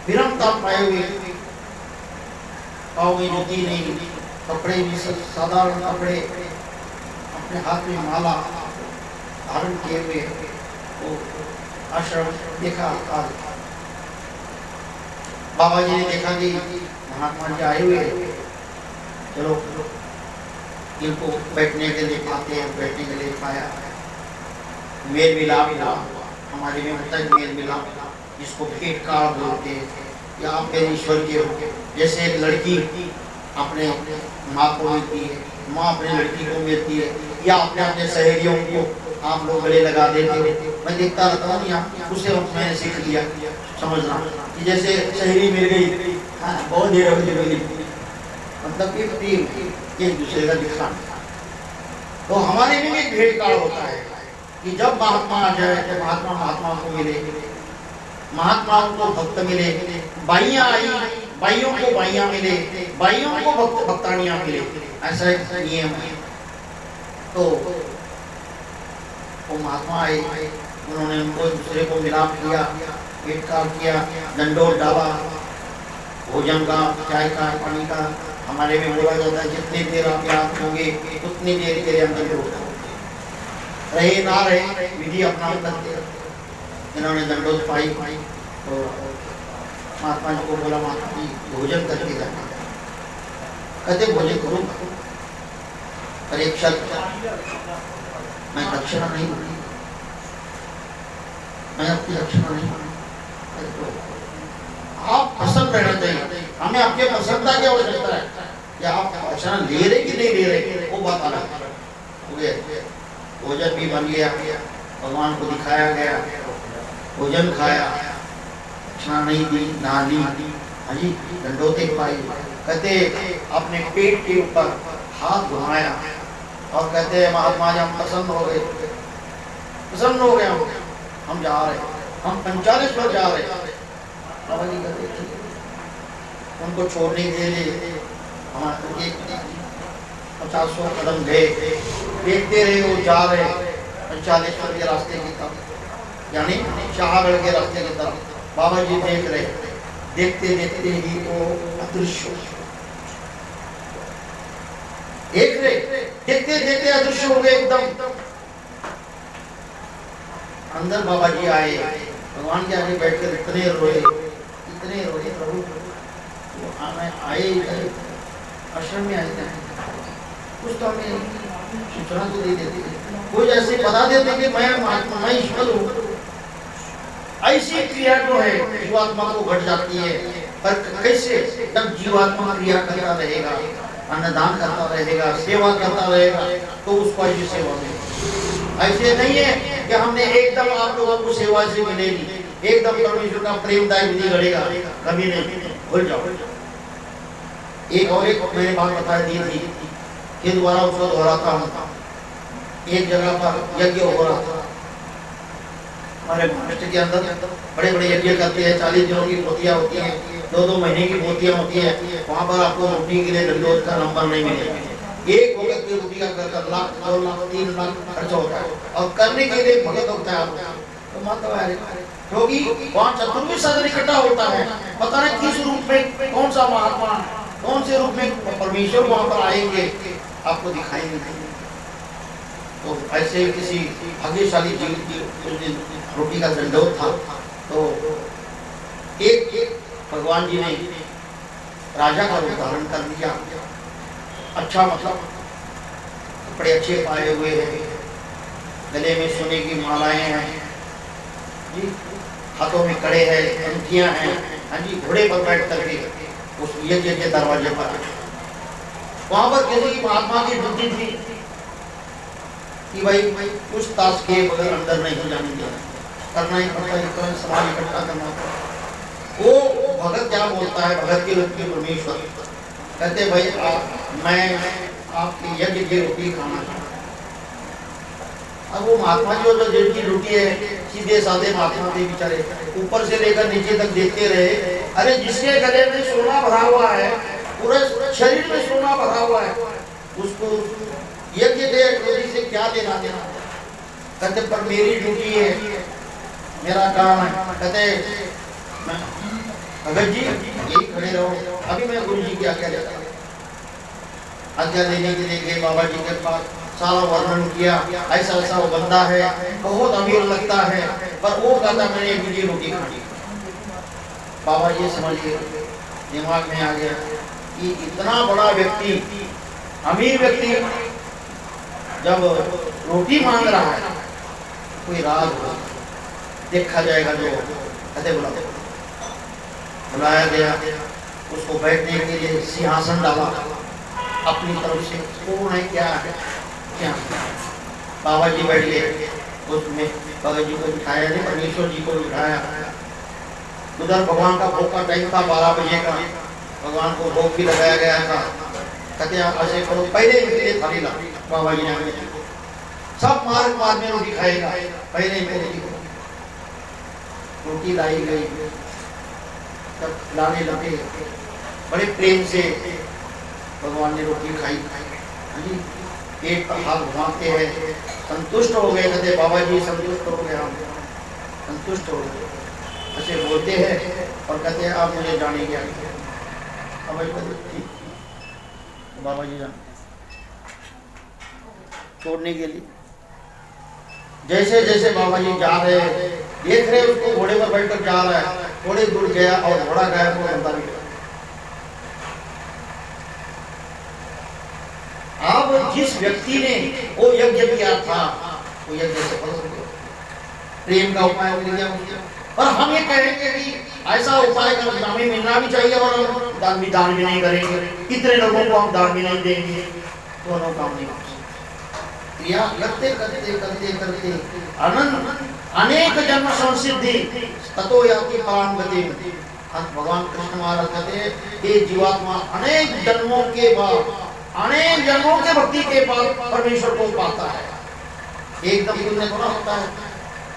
विरमता पाए हुए, पाँव में जूती नहीं, कपड़े भी साधारण कपड़े, अपने हाथ में माला धारण किए हुए, वो आश्रम देखा। बाबा जी ने देखा कि महात्मा जी आए हुए, चलो इनको बैठने के लिए आते हैं, बैठने के लिए खाया, मेल मिलाप हुआ, हमारे में होता है मेल मिलाप, जिसको भेंट काल बोलते हैं, या आप ईश्वर के हो। जैसे एक लड़की अपने माँ को मिलती है, माँ अपने लड़की को मिलती है, या अपने अपने सहेलियों को आप लोग गले लगा देते हो। मैं देखता रहता हूँ यहाँ, उससे मैंने सीख लिया समझना कि जैसे सहेली मिल गई, बहुत देर हो गई, मतलब कि प्रेम एक दूसरे का दिखाना। तो हमारे में भी भेंट काल होता है कि जब महात्मा आ जाए, जब महात्मा को मिले महात्माओं को भक्त मिले, बाइयां आई, बाइयों को बाइयां मिले, बाइयों को भक्त भक्तानियां मिले, ऐसा एक नियम है। तो वो महात्मा आए, उन्होंने उनको एक दूसरे को मिलाप किया, पेटकार किया, दंडोत डाला, भोजन का, चाय का, पानी का। हमारे में बोला जाता है जितनी देर आप याद होंगे उतनी देर के लिए अंदर रहे ना रहे विधि अपना करते। इन्होंने दंडोत पाई तो महात्मा जी को बोला, महात्मा जी भोजन करके जाना। कहते भोजन करूँ पर एक शर्त, मैं दक्षिणा नहीं दूंगी, मैं आपकी दक्षिणा नहीं दूंगी, आप पसंद रहना चाहिए, हमें आपके पसंद की आवश्यकता है। या आप दक्षिणा ले रहे कि नहीं ले रहे वो बात अलग हो गया। भोजन भी बन गया, भगवान को दिखाया गया, भोजन खाया, दक्षिणा नहीं दी, ना ली, हाजी दंडोते पाई। कहते अपने पेट के ऊपर हाथ घुमाया और कहते हैं महात्मा जी हम प्रसन्न हो गए, प्रसन्न हो गए, हम जा रहे, हम 45 पर जा रहे। बाबा जी कहते उनको छोड़ने के लिए हमारे 50 कदम गए, देखते रहे वो जा रहे 45 पर के रास्ते की तरफ, यानी शाहगढ़ के रास्ते की तरफ। बाबा जी देख रहे, देखते देखते ही वो अदृश्य, देख रहे देखते देखते अदृश्य हो गए एकदम। अंदर बाबा जी आए, भगवान के आगे बैठकर इतने रोए प्रभु, आए आश्रम में आए थे, कुछ तो हमें सूचना तो दे देते, कुछ ऐसे बता देते कि मैं महात्मा, मैं ईश्वर हूँ। ऐसी क्रिया जो है जीवात्मा को घट जाती है। पर कैसे? जब जीवात्मा क्रिया करता रहेगा, अन्नदान करता रहेगा, सेवा करता रहेगा, तो उसको ऐसी सेवा मिलेगी। ऐसे नहीं है कि हमने एकदम आप लोगों को सेवा से मिलेगी, एकदम परमेश्वर का प्रेमदायक विधि घड़ेगा, कभी नहीं, भूल जाओ। एक और एक मैंने बात बता दी थी कि दोबारा उसको दोहराता हूँ। एक जगह पर यज्ञ हो रहा था, हमारे महाराष्ट्र के अंदर बड़े बड़े यज्ञ करते हैं, 40 दिनों की पोतियाँ होती हैं, 2-2 महीने की पोतियाँ होती हैं। वहाँ पर आपको रोटी के लिए दंडोत का नंबर नहीं मिलेगा। एक भगत की रोटी का कर लाख, 2 लाख, 3 लाख खर्चा होता है, और करने के लिए भगत होता है। तो माता क्योंकि वहाँ चतुर्वेद सदन इकट्ठा होता है, पता नहीं किस रूप में कौन सा महात्मा, कौन से रूप में परमेश्वर वहाँ पर आएंगे, आपको दिखाएंगे। तो ऐसे किसी भाग्यशाली जीव की रोटी का दंडोत था। तो एक भगवान जी ने राजा का रूप धारण कर लिया, अच्छा मतलब कपड़े अच्छे पाए हुए हैं, गले में सोने की मालाएं हैं जी, हाथों में कड़े हैं, अंगूठियां हैं, हाँ जी, घोड़े पर बैठ करके उस यज्ञ के दरवाजे पर। वहां पर किसी महात्मा की ड्यूटी थी कि भाई कुछ ताश के बगैर अंदर नहीं जाने देना, करना ही पड़ता है, समाज इकट्ठा करना पड़ता। वो भगत क्या बोलता है, भगत के रूप में परमेश्वर कहते भाई मैं आपकी यज्ञ की रोटी खाना चाहता। अब वो महात्मा जी जो जेल की रोटी है, सीधे साधे महात्मा थे बेचारे, ऊपर से लेकर नीचे तक देखते रहे। अरे जिसके गले में सोना भरा हुआ है, पूरे शरीर में सोना भरा हुआ है, उसको यज्ञ के रोटी से क्या लेना देना। कहते पर मेरी ड्यूटी है, मेरा काम है। कहते भगत जी यही खड़े रहो, अभी मैं गुरु जी की आज्ञा लेता हूँ। आज्ञा लेने के लिए गए बाबा जी के पास, सारा वर्णन किया, ऐसा ऐसा वो बंदा है, बहुत अमीर लगता है, पर वो कहता मैंने एक मुझे रोटी खानी। बाबा ये समझिए दिमाग में आ गया कि इतना बड़ा व्यक्ति, अमीर व्यक्ति जब रोटी मांग रहा है, कोई राज हो, देखा जाएगा। जो कहते बुलाया गया, उसको बैठने के लिए सिंहासन डाला अपनी तरफ से, कौन है क्या है क्या। बाबा जी बैठ गए, उसमें बाबा जी को बिठाया नहीं, परमेश्वर जी को बिठाया। उधर भगवान का भोग का टाइम था 12 बजे का, भगवान को भोग भी लगाया गया था। कहते आप ऐसे करो, पहले इनके थाली ला। बाबा जी ने सब मार्ग में रोटी खाएगा, पहले रोटी लाई गई, तब खिलाने लगे, बड़े प्रेम से भगवान ने रोटी खाई। हाँ जी, पेट पर हाथ घुमाते हैं, संतुष्ट हो गए। कहते बाबा जी संतुष्ट हो गए, हम संतुष्ट हो गए। ऐसे बोलते हैं और कहते हैं आप मुझे जाने की आज्ञा। बाबा जी कहते ठीक, बाबा जी जान छोड़ने के लिए। जैसे जैसे बाबा जी जा रहे, देख रहे उसको घोड़े पर बैठकर जा रहा है, थोड़े दूर गया और घोड़ा गायब हो बंदा भी गया। अब जिस व्यक्ति ने वो यज्ञ किया था, वो यज्ञ सफल हो गया, प्रेम का उपाय मिल गया। और हम ये कहेंगे कि ऐसा उपाय हमें मिलना भी चाहिए और हम दान भी नहीं करेंगे, कितने लोगों को हम दान भी नहीं देंगे, दोनों काम नहीं हो सकते। क्रिया करते करते करते करते अनंत अनेक जन्म संसिद्धि ततो याति पराम गति। भगवान कृष्ण महाराज कहते हैं ये जीवात्मा अनेक जन्मों के बाद, अनेक जन्मों के भक्ति के बाद परमेश्वर को पाता है। एकदम पुण्य थोड़ा होता है।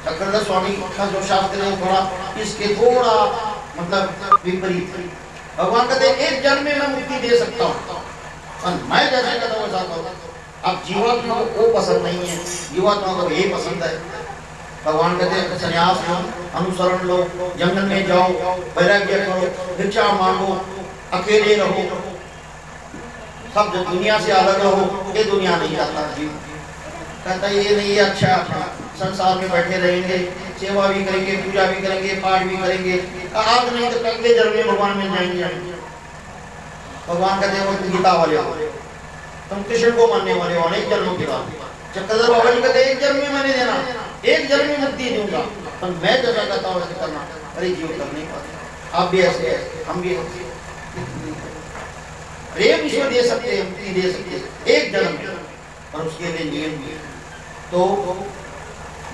चक्रधर स्वामी का जो शास्त्र है थोड़ा इसके थोड़ा मतलब विपरीत है। भगवान कहते हैं एक जन्म में मैं मुक्ति दे सकता हूँ, मैं जैसे कहता हूँ वैसा करो। अब जीवात्मा को वो पसंद नहीं है, जीवात्मा को यही पसंद है। भगवान कहते हैं संन्यास लो, अनुसरण लो, जंगल में जाओ, वैराग्य करो, भिक्षा मांगो, अकेले रहो, सब जो दुनिया से अलग रहो। ये दुनिया नहीं चाहता जीव, कहता है ये नहीं अच्छा, संसार में बैठे रहेंगे, सेवा भी करेंगे, पूजा भी करेंगे, पाठ भी करेंगे, आज नहीं तो अगले जन्म में भगवान मिल जाएंगे। भगवान कहते हैं गीता वाले हो, तुम कृष्ण को मानने वाले हो, अनेक जन्मों के बाद। चक्रधर बाबा जी कहते एक जन्म में मैंने देना, एक जन्म में मुक्ति दूंगा, पर मैं जैसा कहता हूँ वैसे करना। अरे जीव कर नहीं पाते, आप भी ऐसे हैं, हम भी ऐसे। प्रेम ईश्वर दे सकते हैं, मुक्ति दे सकते हैं एक जन्म में, पर उसके लिए नियम भी है। तो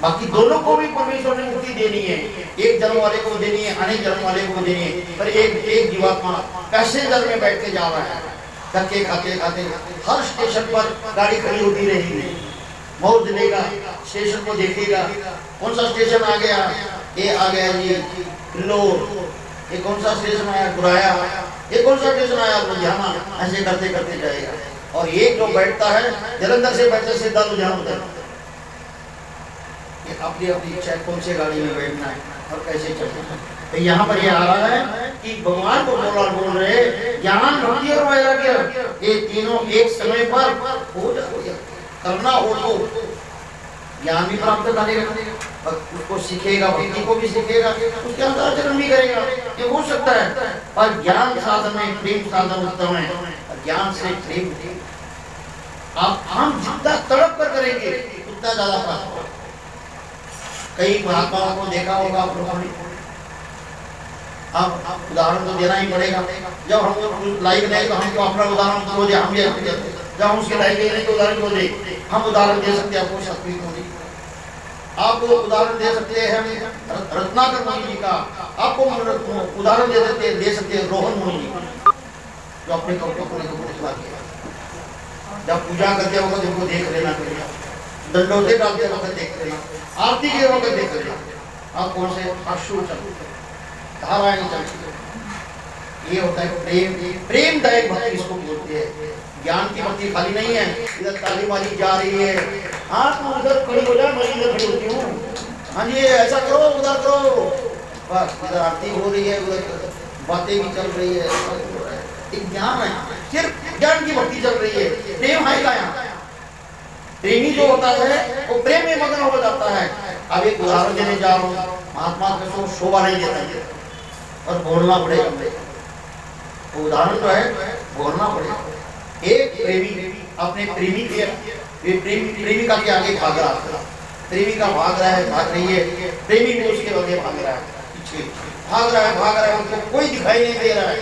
बाकी दोनों को भी परमेश्वर ने मुक्ति देनी है, एक जन्म वाले को देनी है, अनेक जन्म वाले को देनी है। पर एक जीवात्मा पैसेंजर में बैठ के जा रहा है, धक्के खाते खाते हर स्टेशन पर गाड़ी खड़ी होती रहेगी, मौज लेगा, स्टेशन को देखेगा, कौन सा स्टेशन आ गया, ये आ गया जी लो, ये कौन सा स्टेशन आया गुराया, ये कौन सा स्टेशन आया लुधियाना, ऐसे करते करते जाएगा। और एक जो बैठता है जलंधर से बैठे सीधा लुधियाना होता है। अपनी अपनी इच्छा है कौन से गाड़ी में बैठना है और कैसे चलना है। तो यहाँ पर ये आ रहा है कि भगवान को बोल रहे ज्ञान भक्ति और वैराग्य ये तीनों एक समय पर हो जाए, करना हो तो ज्ञान भी प्राप्त करेगा, उसको सीखेगा, भक्ति को भी सीखेगा, उसके अंदर आचरण भी करेगा, ये हो सकता है। पर ज्ञान साधन में प्रेम साधन उत्तम है, ज्ञान से प्रेम आप हम जितना तड़प कर करेंगे उतना ज्यादा प्राप्त होगा। कई महात्माओं को देखा होगा आप लोगों ने, अब उदाहरण तो देना ही पड़ेगा। जब हम लाइक नहीं तो हमको अपना उदाहरण तो दे, हम जब हम उसके लाइक नहीं तो उदाहरण को दे, हम उदाहरण दे सकते हैं आपको शक्ति को नहीं, आपको उदाहरण दे सकते हैं रत्नाकर मुनि जी का, आपको उदाहरण दे सकते हैं रोहन मुनि जी जो अपने कपड़ों को लेकर किया। जब पूजा करते वक्त इनको देख लेना चाहिए, दंडोते डालते वक्त देख लेना, आरती के वक्त देख लेना, आप कौन से अश्रु धाराएं चलती। ये होता है प्रेम, प्रेमदायक भक्ति इसको बोलते हैं। ज्ञान की भक्ति खाली नहीं है, इधर ताली मारी जा रही है, हाँ तुम उधर खड़ी हो जा, मैं इधर खड़ी होती हूँ, हाँ जी ऐसा करो उधर करो, बस इधर आरती हो रही है, उधर बातें भी चल रही है, एक ज्ञान है, सिर्फ ज्ञान की भक्ति चल रही है। प्रेम है क्या? प्रेमी जो होता है वो प्रेम में मग्न हो जाता है। अब एक उदाहरण देने जा रहा हूँ, महात्मा को शोभा नहीं देता है और बोलना पड़ेगा, उदाहरण जो है बोलना पड़ेगा। एक प्रेमी अपने प्रेमिका के आगे भाग रहा है, प्रेमिका भाग रही है, प्रेमी भी उसके आगे भाग रहा है, पीछे भाग रहा है, उनको कोई दिखाई नहीं दे रहा है,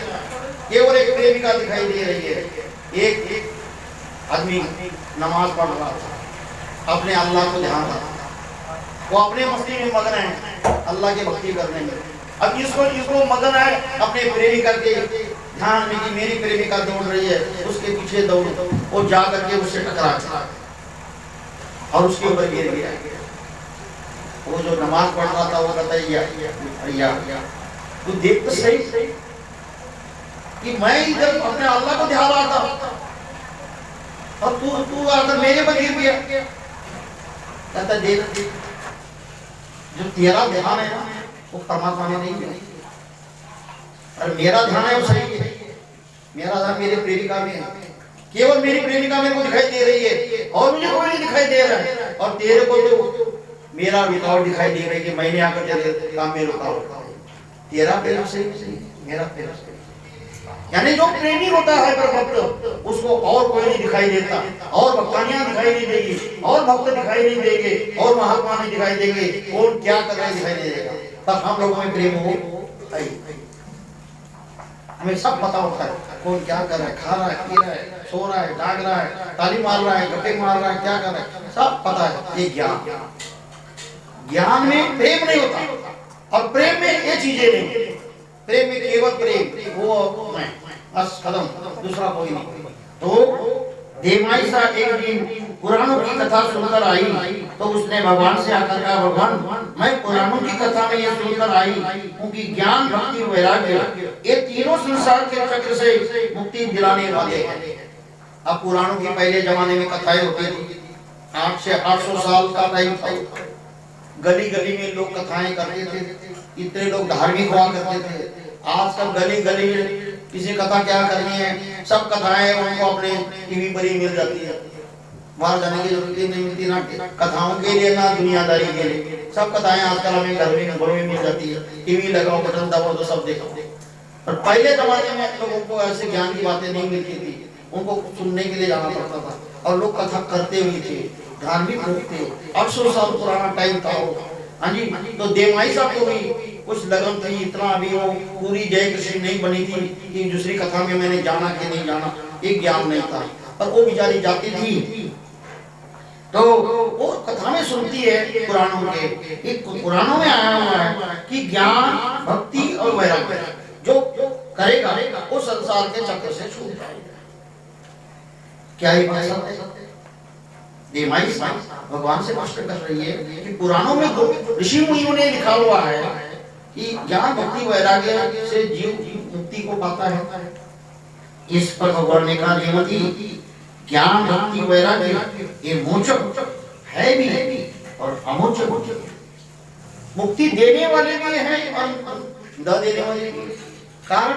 केवल एक प्रेमिका दिखाई दे रही है। एक आदमी नमाज पढ़ रहा था, अपने अल्लाह को ध्यान रहा, वो अपने मस्ती में मगन है, अल्लाह की भक्ति करने में। अब इसको मगन है अपने प्रेमिका के ध्यान में कि मेरी प्रेमिका दौड़ रही है, उसके पीछे दौड़, वो जा करके उससे टकरा और उसके ऊपर गिर गया। वो जो नमाज पढ़ रहा था वो कहता है या तू देख तो सही कि मैं इधर अपने अल्लाह को ध्यान रहा था और तू आकर मेरे पर गिर गया। कहता देख जो तेरा ध्यान है ना वो परमात्मा में नहीं है, और मेरा ध्यान है वो सही है। मेरा ध्यान मेरे प्रेमिका में है, केवल मेरी प्रेमिका मेरे को दिखाई दे रही है और मुझे कोई नहीं दिखाई दे रहा है, और तेरे को तो मेरा रुकावट दिखाई दे रही है कि मैंने आकर तेरे काम में रुकावट। तेरा प्रेम सही नहीं, मेरा प्रेम सही। यानी जो प्रेमी होता है भक्त उसको और कोई नहीं दिखाई देता, और भक्तानियां दिखाई नहीं देगी, और भक्त दिखाई नहीं देंगे, और महात्मा नहीं दिखाई देंगे, कौन क्या कर रहा है दिखाई नहीं देगा। तब हम लोगों में प्रेम हो, हमें सब पता होता है कौन क्या कर रहा है, खा रहा है, पी रहा है, सो रहा है, जाग रहा है, ताली मार रहा है, गप्पे मार रहा है, क्या कर रहा है, सब पता है। ये ज्ञान में प्रेम नहीं होता, और प्रेम में ये चीजें नहीं। प्रेम में केवल प्रेम, वो मैं बस खत्म, दूसरा कोई नहीं। तो देवमाई सा एक दिन पुराणों की कथा सुनकर आई तो उसने भगवान से आकर कहा, भगवान मैं पुराणों की कथा में ये सुनकर आई क्योंकि ज्ञान भक्ति वैराग्य ये तीनों संसार के चक्र से मुक्ति दिलाने वाले हैं। अब पुराणों की पहले जमाने में कथाएं होती थी, 800 से 800 साल का टाइम था, गली गली में लोग कथाएं करते थे, इतने लोग धार्मिक हुआ करते थे। आजकल गली गली में किसी कथा क्या करनी है, सब कथाएं उनको अपने टीवी पर ही मिल जाती है, बाहर जाने की जरूरत नहीं मिलती ना कथाओं के लिए ना दुनियादारी के लिए। सब कथाएं आजकल हमें घर में घरों में मिल जाती है, टीवी लगाओ, बटन दबाओ तो सब देखो। और पहले जमाने में लोगों को ऐसे ज्ञान की बातें नहीं मिलती थी, उनको सुनने के लिए जाना पड़ता था, और लोग कथा करते हुए थे, धार्मिक लोग थे। 800 साल पुराना टाइम था वो। हाँ जी, तो देवमाई साहब को भी कुछ लगन थी, इतना अभी वो पूरी जय कृष्ण नहीं बनी थी कि दूसरी कथा में मैंने जाना कि नहीं जाना, एक ज्ञान नहीं था। पर वो बेचारी जाती थी तो वो कथा में सुनती है पुराणों के, एक पुराणों में आया हुआ है कि ज्ञान भक्ति और वैराग्य जो करेगा वो संसार के चक्र से छूट जाएगा। क्या ये बात सत्य है? देवमाई भगवान से प्रश्न कर रही है कि पुराणों में तो ऋषि मुनियों ने लिखा हुआ है कि ज्ञान भक्ति वैराग्य से जीव मुक्ति को पाता है। इस पर भगवान ने कहा, देवमती ज्ञान भक्ति वैराग्य ये मोचक है भी और अमोचक, मुक्ति देने वाले भी हैं और न देने वाले भी। कारण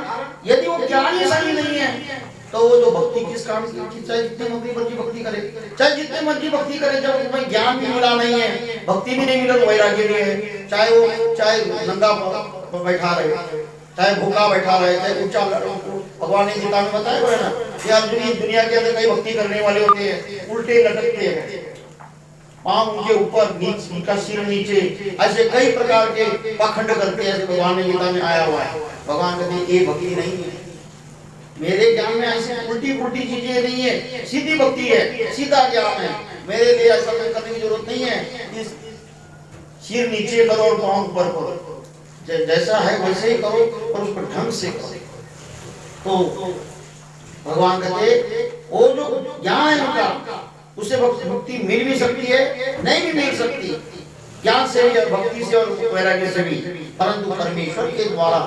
यदि वो ज्ञान ही सही नहीं है तो वो जो भक्ति किस काम की, चाहे जितने मर्जी भक्ति करे, चाहे जितने मर्जी भक्ति करे, जब उसमें ज्ञान भी मिला नहीं है, भक्ति भी नहीं मिला, तो वैराग्य भी है। चाहे नंगा बैठा रहे, चाहे भूखा बैठा रहे, चाहे ऊंचा, भगवान ने गीता में बताया हुआ है ना कि अर्जुन दुनिया के अंदर कई भक्ति करने वाले होते हैं, उल्टे लटकते हैं, पांव उनके ऊपर, उनका सिर नीचे, ऐसे कई प्रकार के पाखंड करते हैं। भगवान ने गीता में आया हुआ है। भगवान कहते ये भक्ति नहीं है, मेरे ज्ञान में ऐसे उल्टी पुल्टी चीजें नहीं है, सीधी भक्ति है, सीधा ज्ञान है। मेरे लिए ऐसा करने की जरूरत नहीं है, सिर नीचे करो और पांव ऊपर करो, जैसा है वैसे ही करो और उसको ढंग से करो। तो भगवान कहते वो जो ज्ञान है उनका, उससे भक्ति मिल भी सकती है, नहीं भी मिल सकती, ज्ञान से भी और भक्ति से और वैराग्य से भी, परंतु परमेश्वर के द्वारा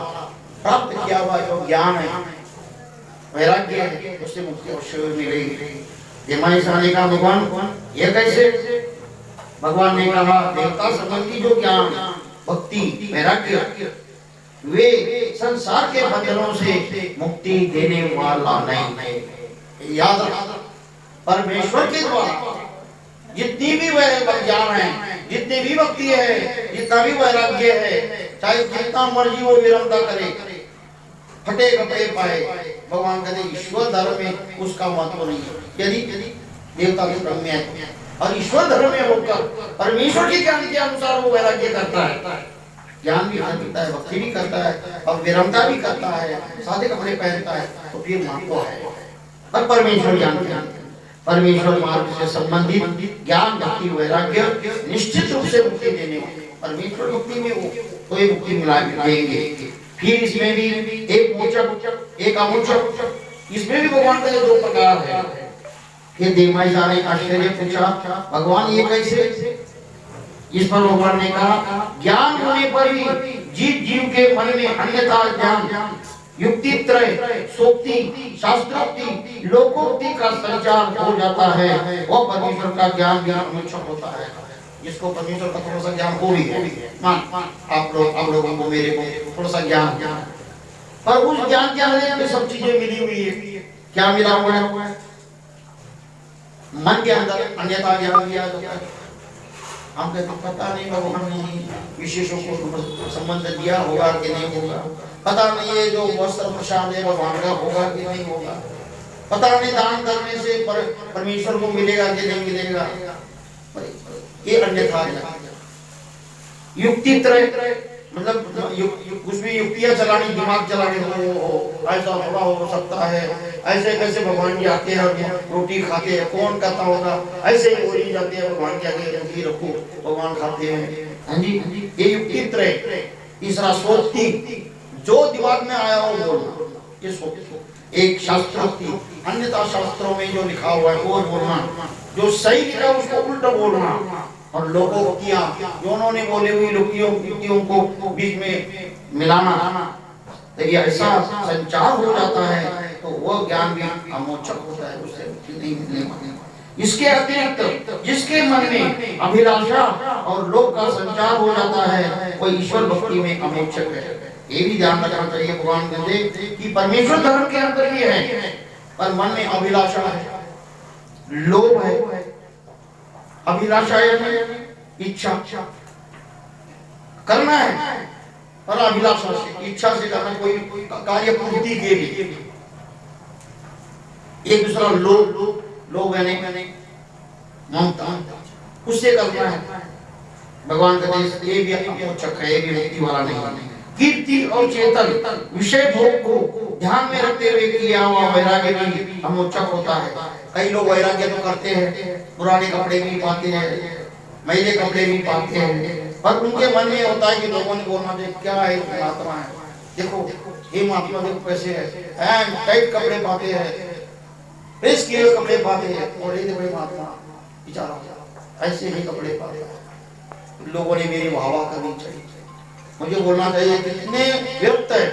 प्राप्त किया हुआ जो ज्ञान है, वैराग्य है, उससे मुक्ति अवश्य मिलेगी। देवमाई साहब ने कहा, भगवान ये कैसे? भगवान ने कहा, देवता संबंधी जो ज्ञान भक्ति वैराग्य वे संसार के बंधनों से मुक्ति देने वाला नहीं है। याद रखना, परमेश्वर के द्वारा जितनी भी ज्ञान है, जितनी भी भक्ति है, जितना भी वैराग्य है, चाहे जितना मर्जी वो विरमता करे, फटे कपड़े पाए, भगवान कहते ईश्वर धर्म में उसका महत्व नहीं है। यदि देवता के धर्म में है और ईश्वर धर्म में होकर परमेश्वर के ज्ञान के अनुसार वो वैराग्य करता है, ज्ञान भी करता है, भक्ति भी करता है और विरमता भी करता है, सादे कपड़े पहनता है, तो फिर महत्व है। पर परमेश्वर ज्ञान, परमेश्वर मार्ग से संबंधित ज्ञान भक्ति वैराग्य निश्चित रूप से मुक्ति देने वाले, परमेश्वर भक्ति में वो कोई मुक्ति मिला देंगे। फिर इसमें भी एक मोचक एक अमोचक, इसमें भी भगवान का दो प्रकार है। फिर देवमाई साहब ने आश्चर्य पूछा, भगवान ये कैसे? इस पर भगवान ने कहा ज्ञान होने पर भी जीव के मन में अन्यथा ज्ञान युक्ति त्रय सोक्ति शास्त्रोक्ति लोकोक्ति का संचार हो जाता है, वो परमेश्वर का ज्ञान भी अनुच्छेद होता है। जिसको परमेश्वर का थोड़ा सा ज्ञान हो भी है, आप लोगों को मेरे को थोड़ा सा ज्ञान, पर उस ज्ञान के आधार पे सब चीजें मिली हुई है। क्या मिला हुआ है? मन के अंदर अन्यथा ज्ञान दिया जाता है। हम कहते पता नहीं भगवान ने विशेषों को संबंध दिया होगा कि नहीं होगा, पता नहीं ये जो वस्त्र प्रसाद है भगवान का होगा कि नहीं होगा, पता नहीं दान करने से परमेश्वर को मिलेगा कि नहीं मिलेगा, ये अन्यथा युक्ति त्रय मतलब कुछ भी युक्तियां चलानी, दिमाग चलाने हो ऐसा थोड़ा हो सकता है, ऐसे कैसे भगवान जी आते हैं रोटी खाते हैं, कौन कहता होगा ऐसे ही बोली जाते हैं भगवान के आगे रोटी रखो भगवान खाते हैं। हाँ जी, ये युक्ति त्रय। तीसरा सोक्ति, जो दिमाग में आया हो बोलना, ये सोक्ति। एक शास्त्रोक्ति, अन्यथा शास्त्रों में जो लिखा हुआ है वो बोलना, जो सही लिखा उसको उल्टा बोलना, और लोकोक्तियां जो उन्होंने बोले हुई युक्तियों को बीच में मिलाना, तो ये ऐसा संचार हो जाता है तो वो ज्ञान भी अमोचक होता है, उससे नहीं मिलने वाले। इसके अतिरिक्त जिसके मन में अभिलाषा और लोक का संचार हो जाता है वो ईश्वर भक्ति में अमोचक है। ये भी ध्यान रखना चाहिए भगवान कहते कि परमेश्वर धर्म के अंदर भी है, पर मन में अभिलाषा है, लोभ है, अभिलाषा इच्छा करना है, और अभिलाषा से इच्छा से करना कोई कार्य पूर्ति के लिए। एक दूसरा लोग यानी ममता, उससे करना है। भगवान का देश ये भी अमोचक है, ये भी मुक्ति वाला नहीं। कीर्ति और चेतन विषय भोग को ध्यान में रखते हुए किया हुआ वैराग्य भी अमोचक होता है। कई लोग वैराग्य तो करते हैं, पुराने कपड़े भी पाते हैं, मैले कपड़े भी पाते हैं, पर उनके मन में होता है कि लोगों ने बोलना चाहिए क्या है महात्मा है, देखो ये महात्मा देखो कैसे है, टाइट कपड़े पाते हैं, प्रेस किए हुए कपड़े पाते हैं, और ये देखो महात्मा बेचारा ऐसे ही कपड़े पाते हैं। लोगों ने मेरी वाहवा करनी चाहिए, मुझे बोलना चाहिए कितने व्यक्त है।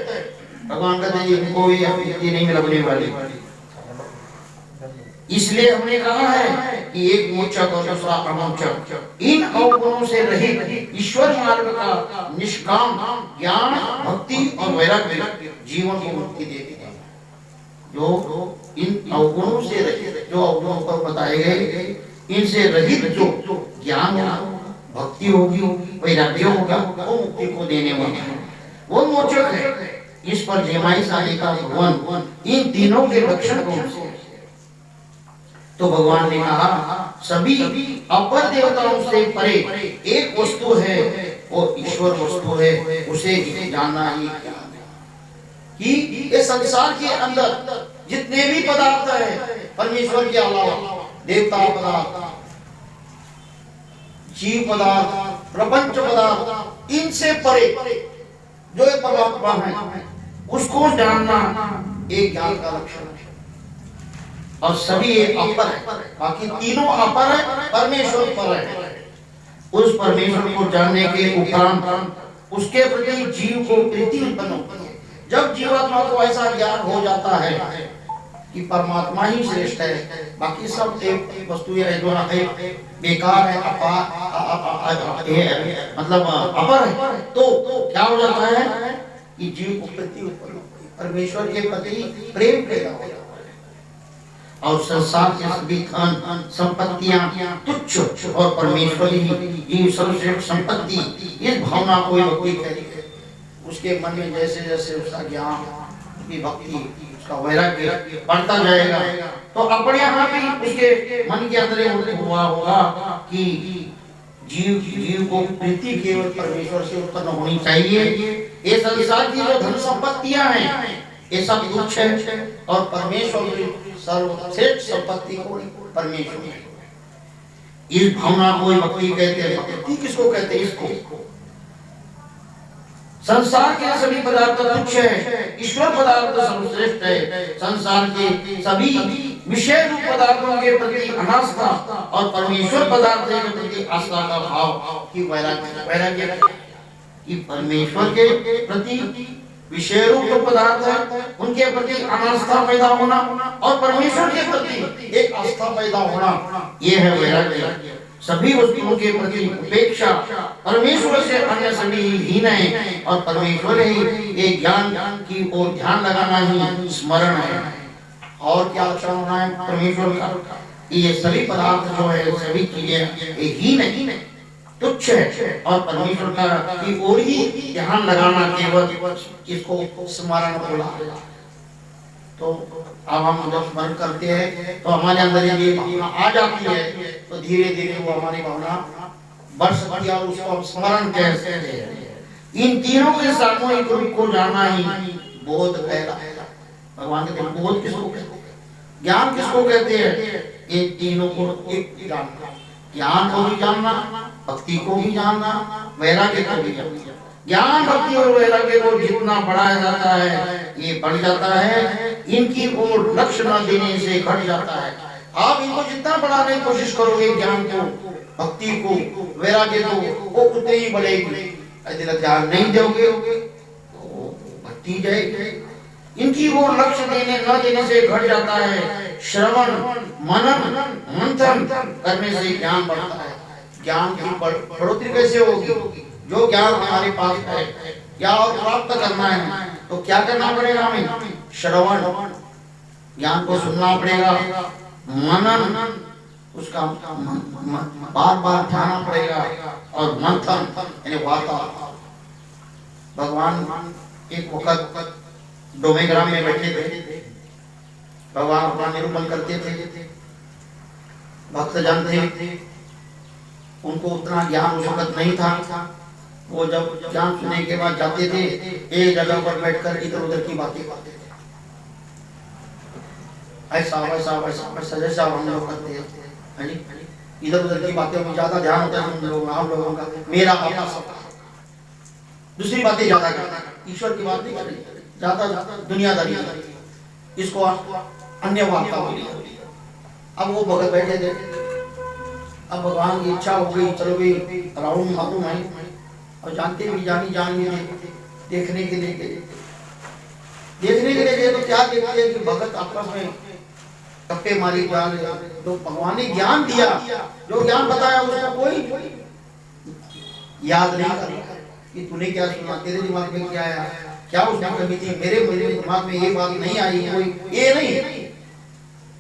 भगवान कहते हैं इनको भी नहीं लगने वाली। इसलिए हमने कहा है कि एक मोचक और दूसरा अमोचक। इन अवगुणों से रहित ईश्वर मार्ग का निष्काम ज्ञान भक्ति और वैराग्य जीवन को मुक्ति देती है। जो इन अवगुणों से रहित, जो अवगुणों पर बताए गए, इनसे रहित जो ज्ञान भक्ति होगी वैराग्य होगा, वो मुक्ति को देने वाला है, वो मोचक है। इस पर जेमाई साने का भगवान इन तीनों के लक्षण कौन से? तो भगवान ने कहा सभी अपर देवताओं से परे एक वस्तु है, वो ईश्वर वस्तु है, उसे जानना ही ज्ञान है। कि ये संसार के अंदर जितने भी पदार्थ है परमेश्वर के अलावा, देवता पदार्थ, जीव पदार्थ, प्रपंच पदार्थ, इनसे परे जो ये परमात्मा है उसको जानना एक ज्ञान का लक्षण है। और सभी एक अपर है, बाकी तीनों अपर है, परमेश्वर पर है। उस परमेश्वर को जानने के उपरांत उसके प्रति जीव को प्रीति उत्पन्न होती है। जब जीवात्मा को ऐसा ज्ञान हो जाता है कि परमात्मा ही श्रेष्ठ है, बाकी सब एक वस्तुएं जो है बेकार है, मतलब अपर है, तो क्या हो जाता है कि जीव को प्रीति उत्पन्न होती है, परमेश्वर के प्रति प्रेम पैदा हो जाता है। और संसार के सभी धन संपत्तियां तुच्छ और परमेश्वर ही सर्वश्रेष्ठ संपत्ति, इस भावना को व्यक्ति करे, उसके मन में जैसे जैसे उसका ज्ञान, उसकी भक्ति, उसका वैराग्य बढ़ता जाएगा, तो अपने यहाँ भी उसके मन के अंदर हुआ होगा कि जीव को प्रीति केवल परमेश्वर से उत्पन्न होनी चाहिए। ये संसार की जो धन संपत्तियां हैं ये सब तुच्छ है, और परमेश्वर की सर्वश्रेष्ठ संपत्ति को परमेश्वर है। इस भावना को भक्ति कहते हैं। भक्ति किसको कहते हैं? इसको संसार के सभी पदार्थ तुच्छ है, ईश्वर पदार्थ सर्वश्रेष्ठ है। संसार के सभी विषय रूप पदार्थों के प्रति अनास्था और परमेश्वर पदार्थ के प्रति आस्था का भाव की वैराग्य। वैराग्य कि परमेश्वर के प्रति विषय रूप जो पदार्थ है उनके प्रति अनास्था पैदा होना और परमेश्वर के प्रति एक आस्था पैदा होना, ये है वैराग्य। सभी वस्तुओं के प्रति उपेक्षा, परमेश्वर से अन्य सभी हीन है और परमेश्वर ही एक ज्ञान की ओर ध्यान लगाना ही स्मरण है। और क्या लक्षण होना है परमेश्वर का? ये सभी पदार्थ जो है, सभी चीजें हीन है, तुच्छ है और परमेश्वर का की ओर ही ध्यान लगाना केवल इसको स्मरण बोला। तो अब हम जब स्मरण करते हैं तो हमारे अंदर ये भावना आ जाती है, तो धीरे धीरे वो हमारी भावना बढ़ सकती है और उसको हम स्मरण कह सकते हैं। इन तीनों के सामूहिक रूप को जानना ही बोध कहलाएगा। भगवान कहते हैं बोध किसको कहते हैं, ज्ञान किसको कहते हैं? इन तीनों को एक जानना, ज्ञान को भी जानना, भक्ति को भी जानना, वैराग्य को भी जानना। ज्ञान, भक्ति और वैराग्य को जितना बढ़ाया जाता है ये बढ़ जाता है, इनकी ओर लक्ष्य न देने से घट जाता है। आप इनको जितना बढ़ाने की कोशिश करोगे, ज्ञान को, भक्ति को, वैराग्य को, वो उतने ही बढ़ेगी। यदि ध्यान नहीं दोगे तो भक्ति जाएगी। इनकी ओर लक्ष्य देने न देने से घट जाता है। श्रवण, मनन, मंथन करने से ज्ञान बढ़ता है। ज्ञान की बढ़ोतरी कैसे होगी? जो ज्ञान हमारे पास है या और प्राप्त करना है तो क्या करना पड़ेगा? हमें श्रवण, ज्ञान को सुनना पड़ेगा, मनन, उसका बार बार उठाना पड़ेगा, और मंथन यानी वार्ता। भगवान एक वक्त डोमेग्राम में बैठे थे, भगवान अपना निरूपण करते थे। भक्त जन थे, उनको उतना ज्ञान उस वक्त नहीं था। वो जब ज्ञान सुनने के बाद जाते थे, एक जगह पर बैठकर इधर उधर की बातें करते थे। ऐसा वैसा वैसा वैसा जैसा हम लोग करते हैं, इधर उधर की बातें में ज्यादा ध्यान होता है हम लोगों का, मेरा अपना सब, दूसरी बातें ज्यादा करते, ईश्वर की बात नहीं करते, ज्यादा दुनियादारी, इसको अन्य वार्ता बोली। अब वो भगत बैठे थे, अब भगवान की इच्छा हो गई, चलो भाई राउंड मालूम है, और जानते भी जानी देखने के लिए गए तो क्या देखते हैं कि भगत आपस में गप्पे मारी जा रहे। तो भगवान ने ज्ञान दिया, जो ज्ञान बताया उसको कोई याद नहीं कर कि तूने क्या सुना, तेरे दिमाग में क्या आया, क्या उसने कमी थी, मेरे दिमाग में ये बात नहीं आई, कोई ये नहीं,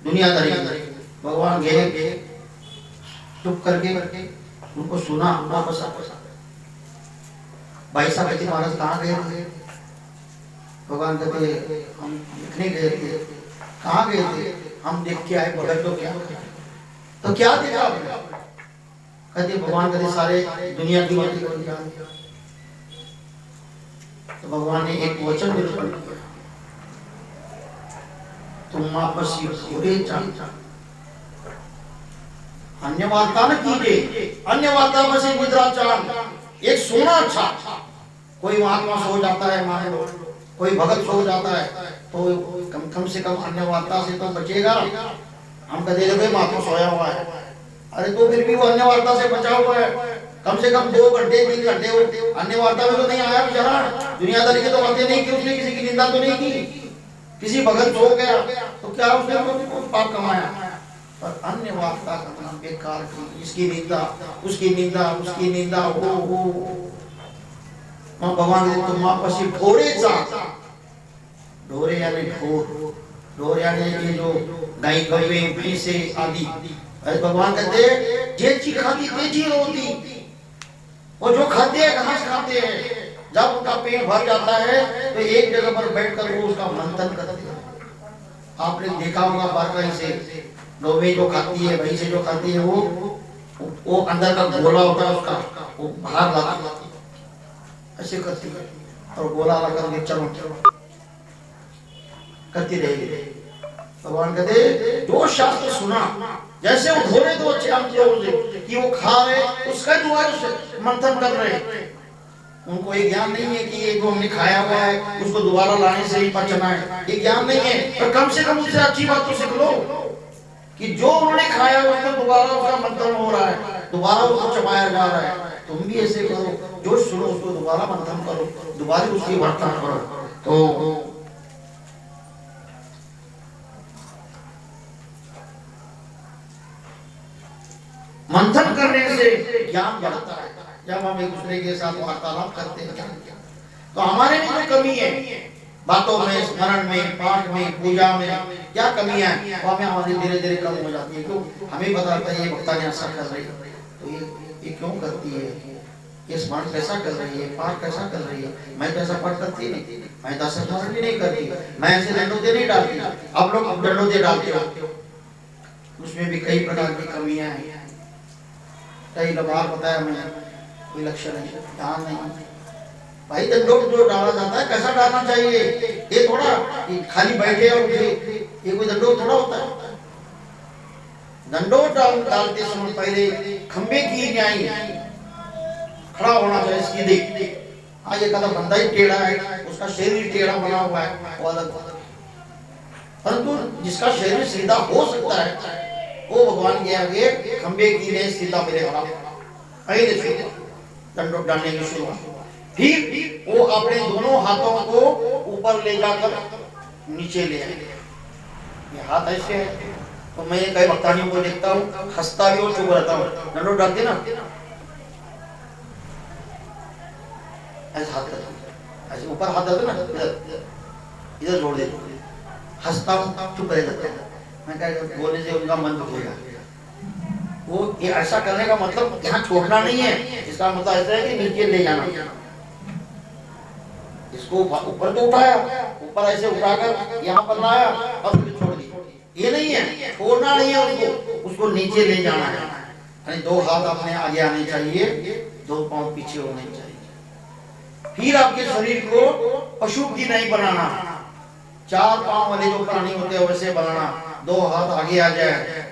दुनियादारी। भगवान गए, चुप करके उनको सुना, वापस भाई साहब कहते महाराज कहाँ गए थे? भगवान कहते हम लिखने गए थे। कहाँ गए थे? हम देख के आए। भगत तो क्या देखा आपने? कहते भगवान कहते सारे दुनिया की बातें कर। तो भगवान ने एक वचन निरूपण किया, तुम आपस घोड़े चाल अन्य वार्ता न कीजिए, अन्य वार्ता में से मित्राचार। एक सोना अच्छा, कोई महात्मा सो जाता है, मान लो कोई भगत सो जाता है, तो कम से कम अन्य वार्ता से तो बचेगा। हम कहते हैं महात्मा सोया हुआ है, अरे तो फिर भी वो अन्य वार्ता से बचा हुआ है, कम से कम 2 घंटे 3 घंटे हो, अन्य वार्ता में तो नहीं आया बेचारा, दुनियादारी की तो बातें नहीं की उसने, किसी की निंदा तो नहीं की, किसी भगत सो गया तो क्या उसने पाप कमाया? पर अन्य वार्ता करना बेकार की, इसकी निंदा उसकी निंदा उसकी निंदा हो। भगवान ने तुम आपस में ढोरे चा, ढोरे यानी ढोर, ढोर यानी ये जो गाय गवे भैंसे आदि। भगवान कहते जे खाती तेजी होती, वो जो खाते हैं घास खाते हैं, जब उनका पेट भर जाता है तो एक जगह पर बैठकर वो उसका मंथन करते हैं। आपने देखा होगा बारकाई से, लोहे जो खाती है, भैंसे जो खाती है, वो अंदर का गोला होता है उसका, वो बाहर लाती है, ऐसे करती है और गोला लाकर के चलो करती रहेगी। भगवान कहते जो शास्त्र सुना, जैसे वो घोड़े तो अच्छे कि वो खा रहे, उसका द्वारा मंथन कर रहे, उनको ये ज्ञान नहीं है कि ये जो हमने खाया हुआ है उसको दोबारा लाने से ही पचना है, ये ज्ञान नहीं है। पर कम से कम उससे अच्छी बात तो सीख लो। कि जो उन्होंने खाया उसको दोबारा उसका मंथन हो रहा है, दोबारा उसको चबाया जा रहा है। तुम भी ऐसे करो, जो सुनो उसको दोबारा मंथन करो, दोबारा उसकी वर्तन करो। तो मंथन करने से ज्ञान बढ़ता है। जब हम एक दूसरे के साथ वार्तालाप करते हैं तो हमारे में जो कमी है, बातों में, स्मरण में, पाठ में, पूजा में क्या कमियां हैं, वो हमें हमारी धीरे धीरे कम हो जाती है। क्यों? हमें पता लगता है ये भक्ता ने ऐसा कर रही है, तो ये क्यों करती है, ये स्मरण कैसा कर रही है, पाठ कैसा कर रही है। मैं तो ऐसा पाठ करती नहीं, मैं तो स्मरण भी नहीं करती, मैं ऐसे दंडोते नहीं डालती। आप लोग दंडोते डालते हो, उसमें भी कई प्रकार की कमियां हैं। कई बार बताया मैंने, कोई लक्ष्य नहीं, ध्यान नहीं। भाई दंडोत जो डाला जाता है कैसा डालना चाहिए, ये थोड़ा खाली बैठे और उठे, ये कोई दंडोत थोड़ा होता है। दंडोत डालते समय पहले खंबे की न्याय खड़ा होना चाहिए सीधे। हाँ, ये कदम बंदा ही टेढ़ा है, उसका शरीर टेढ़ा बना हुआ है, वो अलग। परंतु जिसका शरीर सीधा हो सकता है वो भगवान के आगे खंबे की ने सीधा मेरे खड़ा पहले से दंडोत डालने की शुरुआत। फिर वो अपने दोनों हाथों को ऊपर ले जाकर नीचे ले आए। ये हाथ ऐसे है, तो मैं कई भक्तानियों को देखता हूँ हंसता भी और चुप रहता हूँ। दंडोत डालते ना ऐसे हाथ करते, ऐसे ऊपर हाथ डालते ना, इधर जोड़ देते, हंसता हूँ, चुप रह जाता है। मैं क्या बोलने से उनका मन दुखेगा। वो ये ऐसा करने का मतलब यहाँ छोड़ना नहीं है, इसका मतलब ऐसा है कि नीचे ले जाना। इसको ऊपर तो उठाया, ऊपर ऐसे उठाकर यहाँ पर लाया और फिर छोड़ दी, ये नहीं है, छोड़ना नहीं है उसको नीचे ले जाना है। यानी दो हाथ अपने आगे आने चाहिए, दो पांव पीछे होने चाहिए। फिर आपके शरीर को पशु की नहीं बनाना, चार पांव वाले जो प्राणी होते हैं वैसे बनाना। दो हाथ आगे आ जाए,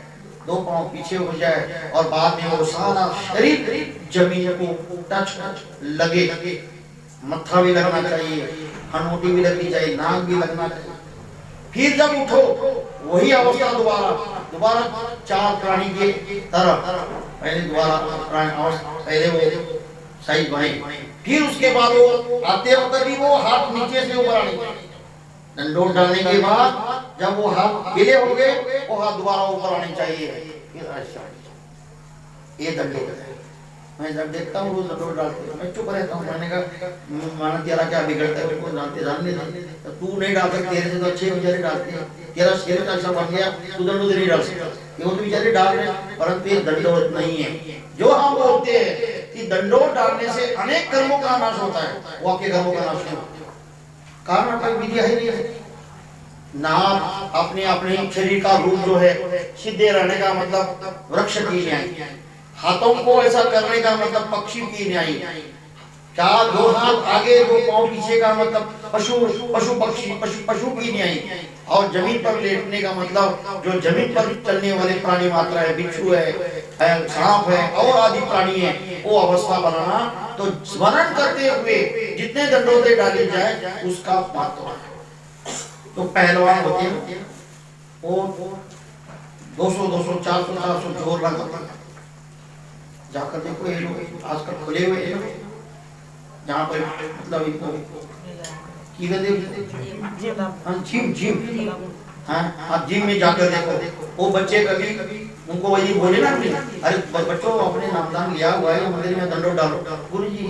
दो पांव पीछे हो जाए और बाद में वो सारा शरीर जमीन को टच लगे। मत्था भी लगना चाहिए, हनोटी भी लगनी चाहिए, नाक भी लगना चाहिए। फिर जब उठो वही अवस्था दोबारा चार प्राणी के तरफ, पहले दोबारा प्राणी अवस्था, पहले वो सही बने, फिर उसके बाद वो आते वक्त भी वो हाथ नीचे से ऊपर आने। दंडोत डालने के बाद जब वो हाथ गिले हो गए, वो हाथ दोबारा ऊपर आने चाहिए। फिर ऐसा ये दंडोत है। मैं जब देखता हूँ रोज दंडोत डालते मैं चुप रहता हूँ। मैंने कहा माना तेरा क्या बिगड़ता है, उसको जानते तो तू नहीं डाल सकते, तेरे से तो अच्छे बेचारे डालते हैं, तेरा शरीर ऐसा बन गया, तू दंडोत नहीं डाल सकता। ये तो बेचारे डाल रहे, परंतु ये दंडोत नहीं है। जो हम बोलते हैं कि दंडोत डालने से अनेक कर्मों का नाश होता है, वो आपके कर्मों का नाश नहीं होता। कारण कोई विधि है नहीं है ना। अपने अपने शरीर का रूप जो है सीधे रहने का मतलब वृक्ष की न्याय, हाथों को ऐसा करने का मतलब पक्षी की न्याय, चार दो हाथ आगे दो पांव पीछे का मतलब पशु पक्षी पशु की न्याय, और जमीन पर लेटने का मतलब जो जमीन पर चलने वाले प्राणी मात्रा है, बिच्छू है, सांप है और आदि प्राणी है, वो अवस्था बनाना। तो स्मरण करते हुए जितने दंडोते डाले जाए उसका महत्व है। तो पहलवान होते हैं वो 200 400 जोर लगा जाकर देखो, ये लोग आजकल खुले हुए हैं जहाँ पर मतलब इनको की जिम हाँ, आप जिम में जाकर देखो, वो बच्चे कभी उनको वही बोले ना, अरे बच्चों अपने नामदान लिया हुआ है मंदिर में दंडोत डालो, गुरु जी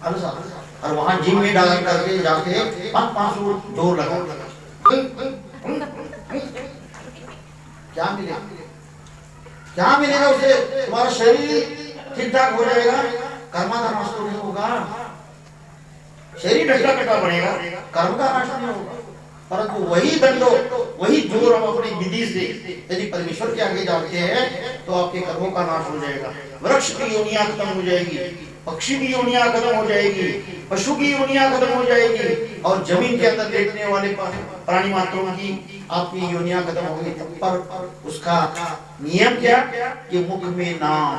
अरे और वहाँ जिम में डाल करके जाके 500 जोर लगा, क्या मिलेगा उसे? तुम्हारा शरीर ठीक ठाक हो जाएगा, कर्म का नाश तो नहीं होगा। शरीर ढक्का कटा बनेगा, कर्म का नाश नहीं होगा। परंतु वही दंडोत, वही जोर हम अपनी विधि से यदि परमेश्वर के आगे जाते हैं तो आपके कर्मों का नाश हो जाएगा। वृक्ष की योनियां खत्म हो जाएगी, पक्षी की योनियां खत्म हो जाएगी, पशु की योनियां खत्म हो जाएगी, और जमीन के अंदर लेटने वाले प्राणी मात्रों की आपकी योनियां खत्म होगी। तब पर उसका नियम क्या कि मुख में नाम,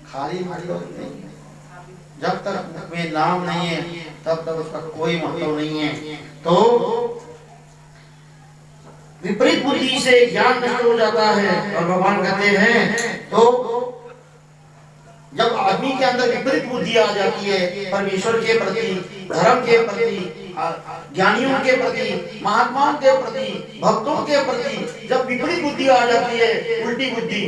खाली नहीं, जब तक मुख में नाम नहीं है तब तक उसका कोई महत्व नहीं है। तो विपरीत बुद्धि से ज्ञान नष्ट हो जाता है। और भगवान कहते हैं तो जब आदमी के अंदर विपरीत बुद्धि आ जाती है परमेश्वर के प्रति, धर्म के प्रति, ज्ञानियों के प्रति, महात्माओं के प्रति, भक्तों के प्रति जब विपरीत बुद्धि आ जाती है, उल्टी बुद्धि,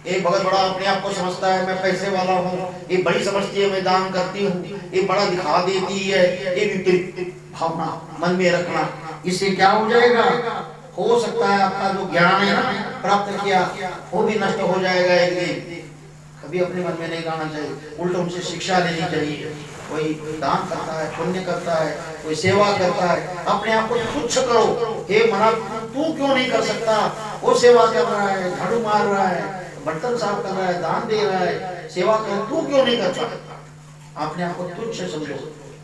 एक बहुत बड़ा अपने आप को समझता है, मैं पैसे वाला हूँ, ये बड़ी समझती है मैं दान करती हूँ, ये बड़ा दिखा देती है, ये विपरीत भावना मन में रखना, इससे क्या हो जाएगा? हो सकता है आपका जो ज्ञान है ना प्राप्त किया वो भी नष्ट हो जाएगा एक दिन। कभी अपने मन में नहीं लाना चाहिए, उल्टा उनसे शिक्षा लेनी चाहिए। कोई दान करता है, पुण्य करता है, कोई सेवा करता है, अपने आप को तुच्छ करो, हे मना तू क्यों नहीं कर सकता? वो सेवा कर रहा है, झाड़ू मार रहा है, बर्तन साफ कर रहा है, दान दे रहा है, सेवा कर, तू क्यों नहीं कर सकता? अपने आप को तुच्छ समझो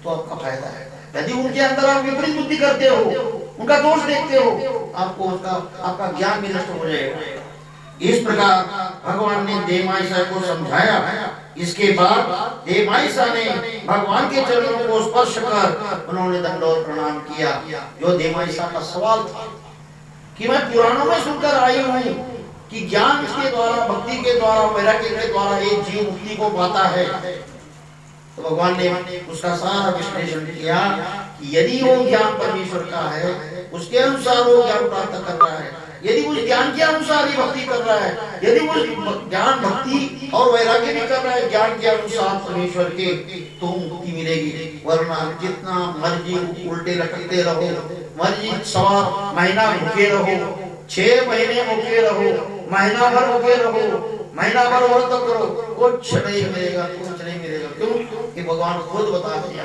तो आपका फायदा है। यदि उनके अंदर आप विपरीत बुद्धि करते हो, उनका दोष देखते हो, आपको उसका आपका ज्ञान भी नष्ट हो जाएगा। इस प्रकार भगवान ने देवमाइसा को समझाया। इसके बाद देवमाइसा ने भगवान के चरणों को स्पर्श कर उन्होंने दंडवत प्रणाम किया। जो देवमाइसा का सवाल था कि मैं पुराणों में सुनकर आई हूँ कि ज्ञान के द्वारा, भक्ति के द्वारा, वैराग्य के द्वारा एक जीव मुक्ति को पाता है, तो भगवान ने उसका सारा विश्लेषण किया कि यदि वो ज्ञान परमेश्वर का है, उसके अनुसार वो ज्ञान प्राप्त कर रहा है, यदि उस ज्ञान के अनुसार ही भक्ति कर रहा है, यदि वो ज्ञान भक्ति और वैराग्य भी कर रहा है ज्ञान के अनुसार परमेश्वर के, तो मुक्ति मिलेगी। वरना जितना मर्जी उल्टे लटकते रहो, मर्जी सवा महीना भूखे रहो, 6 महीने भूखे रहो, महीना भर भूखे रहो, महीना भर व्रत करो, कुछ नहीं मिलेगा, कुछ नहीं मिलेगा। क्यों? कि भगवान खुद बता दिया।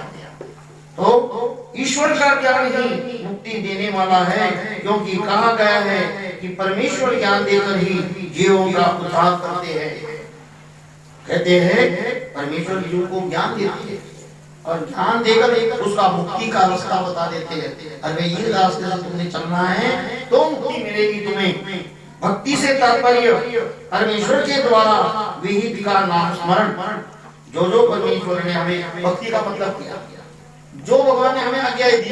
तो ईश्वर का ज्ञान ही मुक्ति देने वाला है, क्योंकि कहा गया है कि परमेश्वर ज्ञान देकर ही जीवों का उद्धार करते हैं। कहते हैं परमेश्वर जीव को ज्ञान देते हैं और ज्ञान देकर उसका मुक्ति का रास्ता बता देते हैं। अरे ये रास्ते से तुमने चलना है तो मुक्ति मिलेगी तुम्हें। भक्ति से तात्पर्य परमेश्वर के द्वारा विहित का नाम स्मरण, जो परमेश्वर ने हमें भक्ति का मतलब किया, जो भगवान ने हमें आज्ञा दी,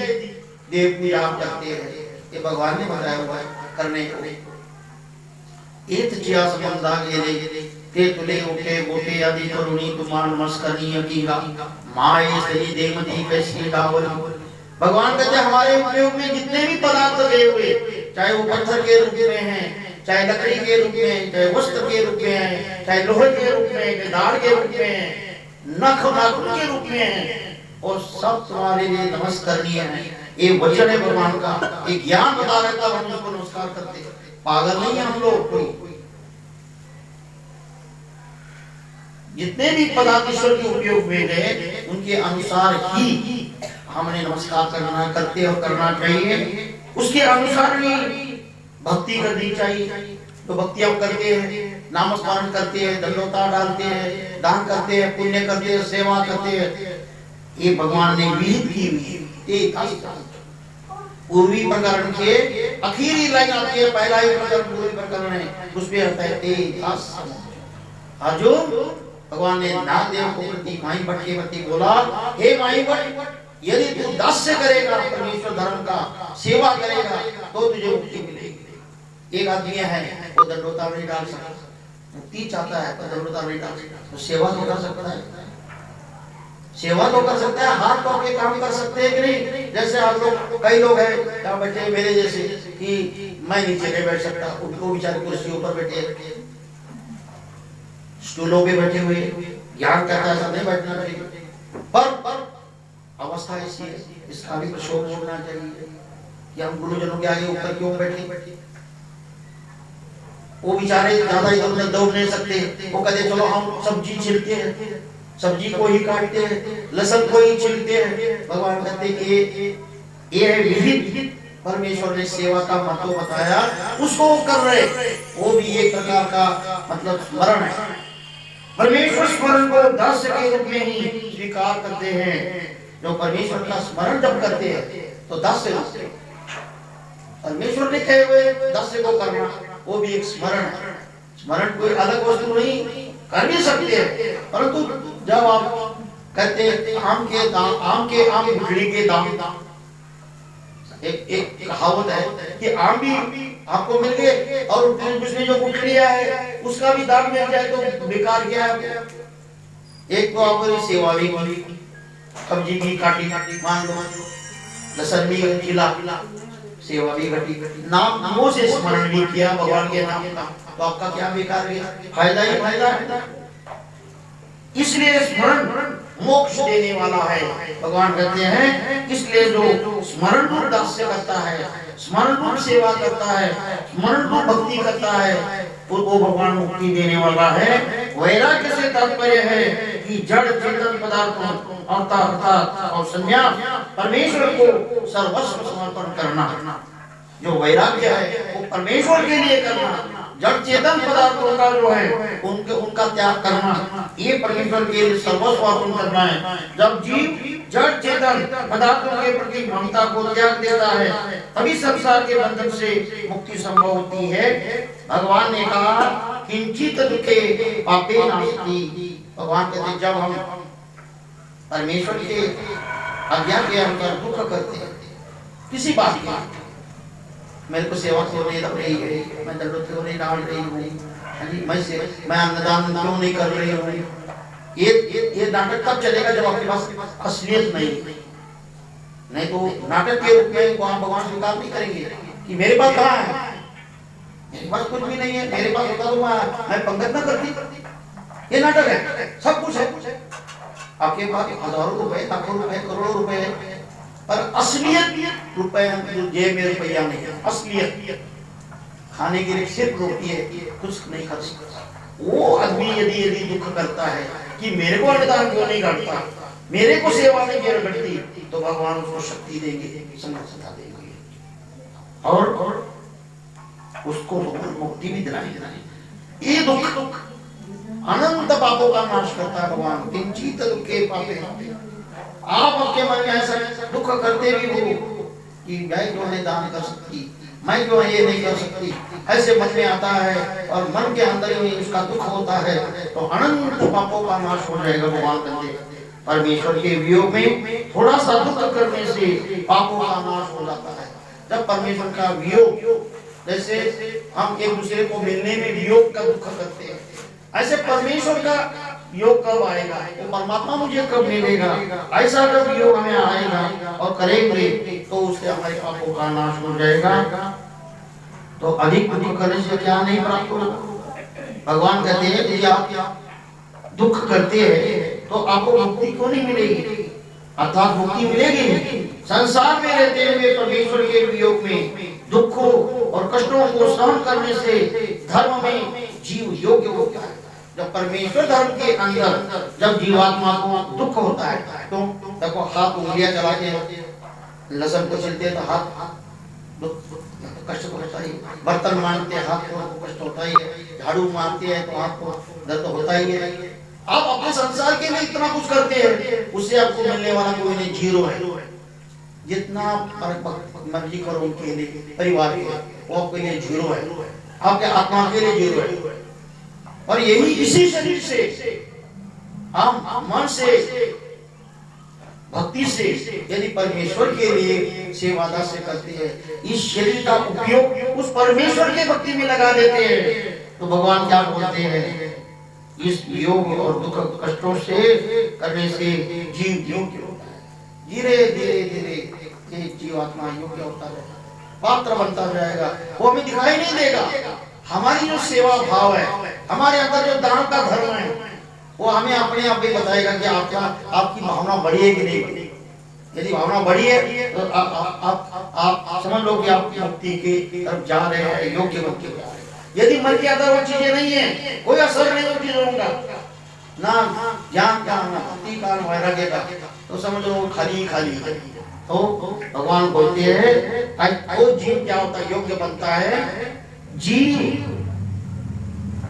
देव पूजा आप करते हैं, ये भगवान ने बताया हुआ है करने को। एत चिया संबंधा गेले ते तुले उठे बोटे आदि करुणी तुमान नमस्करणीय कीगा माए सही देवती कैसी डावल। भगवान कहते हमारे उपयोग में जितने भी पदार्थ गए हुए, चाहे वो पत्थर के रूप में हैं, चाहे लकड़ी के रूप में, चाहे वस्त्र के रूप में है, चाहे लोहे के रूप में, चाहे दाढ़ के रूप में, नख नाखून के रूप में है, और सब तुम्हारे लिए नमस्करणीय है। ये वचन है भगवान का, ये ज्ञान बता रहता है, हम उसको नमस्कार करते हैं। पागल नहीं है हम लोग कोई। जितने भी पदार्थ ईश्वर के उपयोग में गए उनके अनुसार ही हमने नमस्कार करते और करना चाहिए, उसके अनुसार ही भक्ति करनी चाहिए। तो भक्ति हम करते हैं, नाम स्मरण करते हैं, दंडोता डालते हैं, दान करते हैं, पुण्य करते हैं, सेवा करते हैं, ये भगवान ने विहित की हुई। पूर्वी प्रकरण के आखिरी लाइन आती है, पहला ही प्रकरण पूर्वी प्रकरण है, उसमें आता है अर्जुन। भगवान ने नागदेव को प्रति माई भट्ट के प्रति बोला, हे माई भट्ट, यदि तू दास्य करेगा परमेश्वर धर्म का, सेवा करेगा तो तुझे मुक्ति मिलेगी। एक आदमी है वो दंडोता नहीं डाल सकता, मुक्ति चाहता है पर दंडोता नहीं डाल सकता, तो सेवा तो कर सकता है, सेवा तो कर सकता है, हाथ पांव के काम कर सकते हैं कि नहीं। जैसे आप लोग, कई लोग हैं क्या बैठे मेरे जैसे कि मैं नीचे नहीं बैठ सकता, उनको बेचारे कुर्सियों पर बैठे, स्टूलों पे बैठे हुए, ज्ञान कहता है नहीं बैठना चाहिए, पर अवस्था ऐसी है, इसका भी प्रशोभ होना चाहिए कि हम गुरुजनों के आगे ऊपर क्यों बैठे। वो बेचारे ज्यादा इधर उधर दौड़ नहीं सकते, वो कहते चलो हम सब्जी छिलते हैं, सब्जी को ही काटते हैं, लहसुन को ही छिलते हैं। भगवान कहते कि ये है विहित, परमेश्वर ने सेवा का महत्व बताया, उसको कर रहे, वो भी एक प्रकार का मतलब स्मरण है। परमेश्वर स्मरण को दास्य के रूप में ही स्वीकार करते हैं। जो परमेश्वर का स्मरण जब करते हैं तो दास्य, परमेश्वर ने कहे हुए दास्य को करना, वो भी एक स्मरण है। स्मरण कोई अलग वस्तु नहीं, कर भी सकते हैं, परंतु जब आप कहते हैं आम के गुठली के दाम, एक कहावत है कि आम भी आपको मिल गए और उसमें जो गुठलियां है उसका भी दाम मिल जाए तो बेकार क्या है। एक तो आपको सेवा भी की, सब्जी की काटी मान लो, लहसुन भी खिला, सेवा भी घटी, नाम नामों से स्मरण भी किया भगवान के नाम का, तो आपका क्या बेकार गया, फायदा ही फायदा है। इसलिए स्मरण मोक्ष देने वाला है। भगवान कहते हैं इसलिए जो स्मरण रूप दास्य करता है, स्मरण रूप सेवा करता है, स्मरण रूप भक्ति करता है, वो भगवान मुक्ति देने वाला है। वैराग्य से तात्पर्य है कि जड़ चेतन पदार्थों अर्थात और संन्यास परमेश्वर को सर्वस्व समर्पण करना। जो वैराग्य है वो परमेश्वर के लिए करना, जड़ चेतन पदार्थों का जो है उनका त्याग करना, ये परमेश्वर के लिए सर्वस्व अर्पण करना है। जब जीव जड़ चेतन पदार्थों के प्रति ममता को त्याग देता है तभी संसार के बंधन से मुक्ति संभव होती है। भगवान ने कहा किंचित दुखे पापे नास्ति। भगवान कहते जब हम परमेश्वर के आज्ञा के अनुसार दुख करते हैं किसी बात की, मेरे को सेवा क्यों नहीं लग रही है, मैं दंडोत क्यों नहीं डाल रही हूँ, मैं अन्नदान क्यों नहीं कर रही हूँ, ये नाटक कब चलेगा जब आपके पास असलियत नहीं तो नाटक के रूप में वहाँ भगवान स्वीकार नहीं करेंगे कि मेरे पास कहाँ है, मेरे पास कुछ भी नहीं है, मेरे पास होता तो मैं पंगत ना करती। ये नाटक है, सब कुछ है, आपके पास हजारों रुपए, लाखों रुपए, करोड़ों रुपए, पर असलियत रुपए जेब में रुपया नहीं है। असलियत खाने के लिए सिर्फ रोटी है, कुछ नहीं खा सकता। वो आदमी यदि दुख करता है कि मेरे को अन्नदान क्यों नहीं करता, मेरे को सेवा नहीं क्यों करती, तो भगवान उसको शक्ति देंगे, समर्थता देंगे और उसको मुक्ति भी दिलाएंगे। ये दुख अनंत पापों का नाश करता है भगवान। किंचित दुखे पापे। आप आपके मन में ऐसा दुख करते भी हो कि मैं क्यों नहीं दान कर सकती, मैं क्यों ये नहीं कर सकती, ऐसे मन में आता है और मन के अंदर ही उसका दुख होता है, तो अनंत पापों का नाश हो जाएगा। भगवान कहते परमेश्वर के वियोग में थोड़ा सा दुख करने से पापों का नाश हो जाता है। जब परमेश्वर का वियोग, जैसे हम एक दूसरे को मिलने में वियोग का दुख करते हैं, ऐसे परमेश्वर का योग कब आएगा, वो परमात्मा मुझे कब मिलेगा, ऐसा जब योग हमें आएगा और करेंगे तो उससे हमारे पापों का नाश हो जाएगा। तो अधिक दुख करने से क्या नहीं प्राप्त होगा। भगवान कहते हैं यदि आप दुख करते हैं तो आपको मुक्ति क्यों नहीं मिलेगी, अर्थात मुक्ति मिलेगी नहीं। संसार में रहते हुए परमेश्वर के वियोग में दुखों और कष्टों को सहन करने से धर्म में जीव योग्य होता है। जब परमेश्वर धर्म के अंदर जब जीवात्मा को दुख होता है तो देखो हाथ उंगलियां चला के लहसुन को छिलते तो हाथ कष्ट तो होता ही, बर्तन मारते हाथ को कष्ट होता ही है, झाड़ू मारते हैं तो हाथ को दर्द होता ही है। आप अपने संसार के लिए इतना कुछ करते हैं, उससे आपको मिलने वाला कोई नहीं, जीरो है। जितना मर्जी करो उनके लिए परिवार के, वो आपके लिए जीरो है, आपके आत्मा के लिए जीरो है। और यही इसी शरीर से हम मन से भक्ति से यदि परमेश्वर के लिए सेवादा से करते हैं, इस शरीर का उपयोग उस परमेश्वर के भक्ति में लगा देते हैं, तो भगवान क्या बोलते हैं, इस योग और दुख कष्टों से करने से जीव योग्य होता है। धीरे धीरे धीरे जीवात्मा योग्य होता है, पात्र बनता जाएगा, वो हमें दिखाई नहीं देगा। हमारी जो सेवा भाव है, हमारे अंदर जो दान का धर्म है, वो हमें अपने आप ही बताएगा कि आपकी भावना बढ़ी है कि नहीं। यदि भावना बढ़ी है तो आप समझ लो कि आप मुक्ति की तरफ जा रहे हैं, योग्य मुक्ति जा रहे हैं। यदि मन के अंदर वो चीजें नहीं है, कोई असर नहीं उन चीजों का, ना ज्ञान का, ना भक्ति का, ना वैराग्य का, तो समझ लो खाली खाली है। तो भगवान बोलते हैं वो जीव क्या होता है, योग्य बनता है। जीव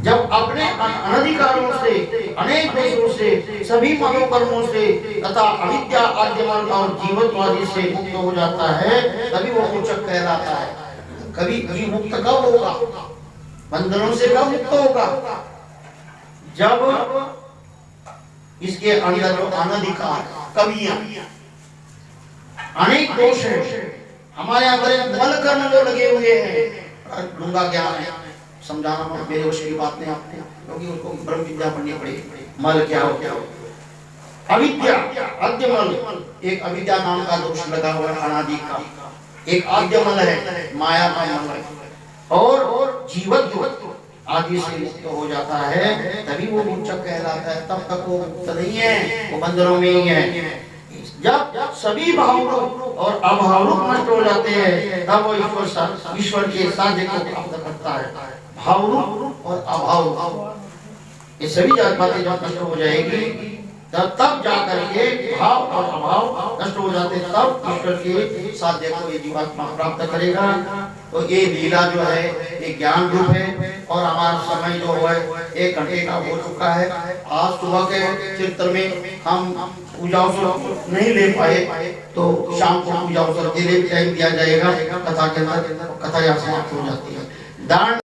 जब अपने अनधिकारों से, अनेक दोषों से, सभी मनोकर्मों से तथा अविद्या आद्यमान और जीवत्वादि से मुक्त हो जाता है, तभी वो मोचक कहलाता है। कभी जीव मुक्त कब होगा, बंधनों से कब मुक्त होगा, जब इसके अंदर जो अनधिकार, कमियां, अनेक दोष है, हमारे अंदर मल कर्म जो लगे हुए हैं, लूंगा ज्ञान है, समझाना मेरे वश की बात नहीं आपने, क्योंकि उसको ब्रह्म विद्या पढ़नी पड़ेगी। मल क्या हो, क्या हो? अविद्या, अद्यमल, एक अविद्या नाम का दोष लगा हुआ है अनादि का, एक आद्यमल है, माया का मल है, और जीवत्व आदि से मुक्त हो जाता है, तभी वो मुक्तक कहलाता है। तब तक वो मुक्त नहीं है, वो बंधनों में ही है। जब सभी भाव और अभाव नष्ट हो जाते हैं, तब वो ईश्वर के साध्य को प्राप्त करता है। भाव और अभाव ये सभी बातें जब नष्ट हो जाएगी, तब जाकर के भाव और अभाव नष्ट हो जाते, तब ईश्वर के साध्य को ये जीवात्मा प्राप्त करेगा। तो ये लीला जो है ये ज्ञान रूप है, और हमारा समय जो है 1 घंटे का हो चुका है। आज सुबह के चित्र में हम पूजा अवसर नहीं ले पाए, तो शाम को पूजा अवसर के लिए टाइम दिया जाएगा कथा के अंदर, कथा यहाँ समाप्त हो जाती है। दान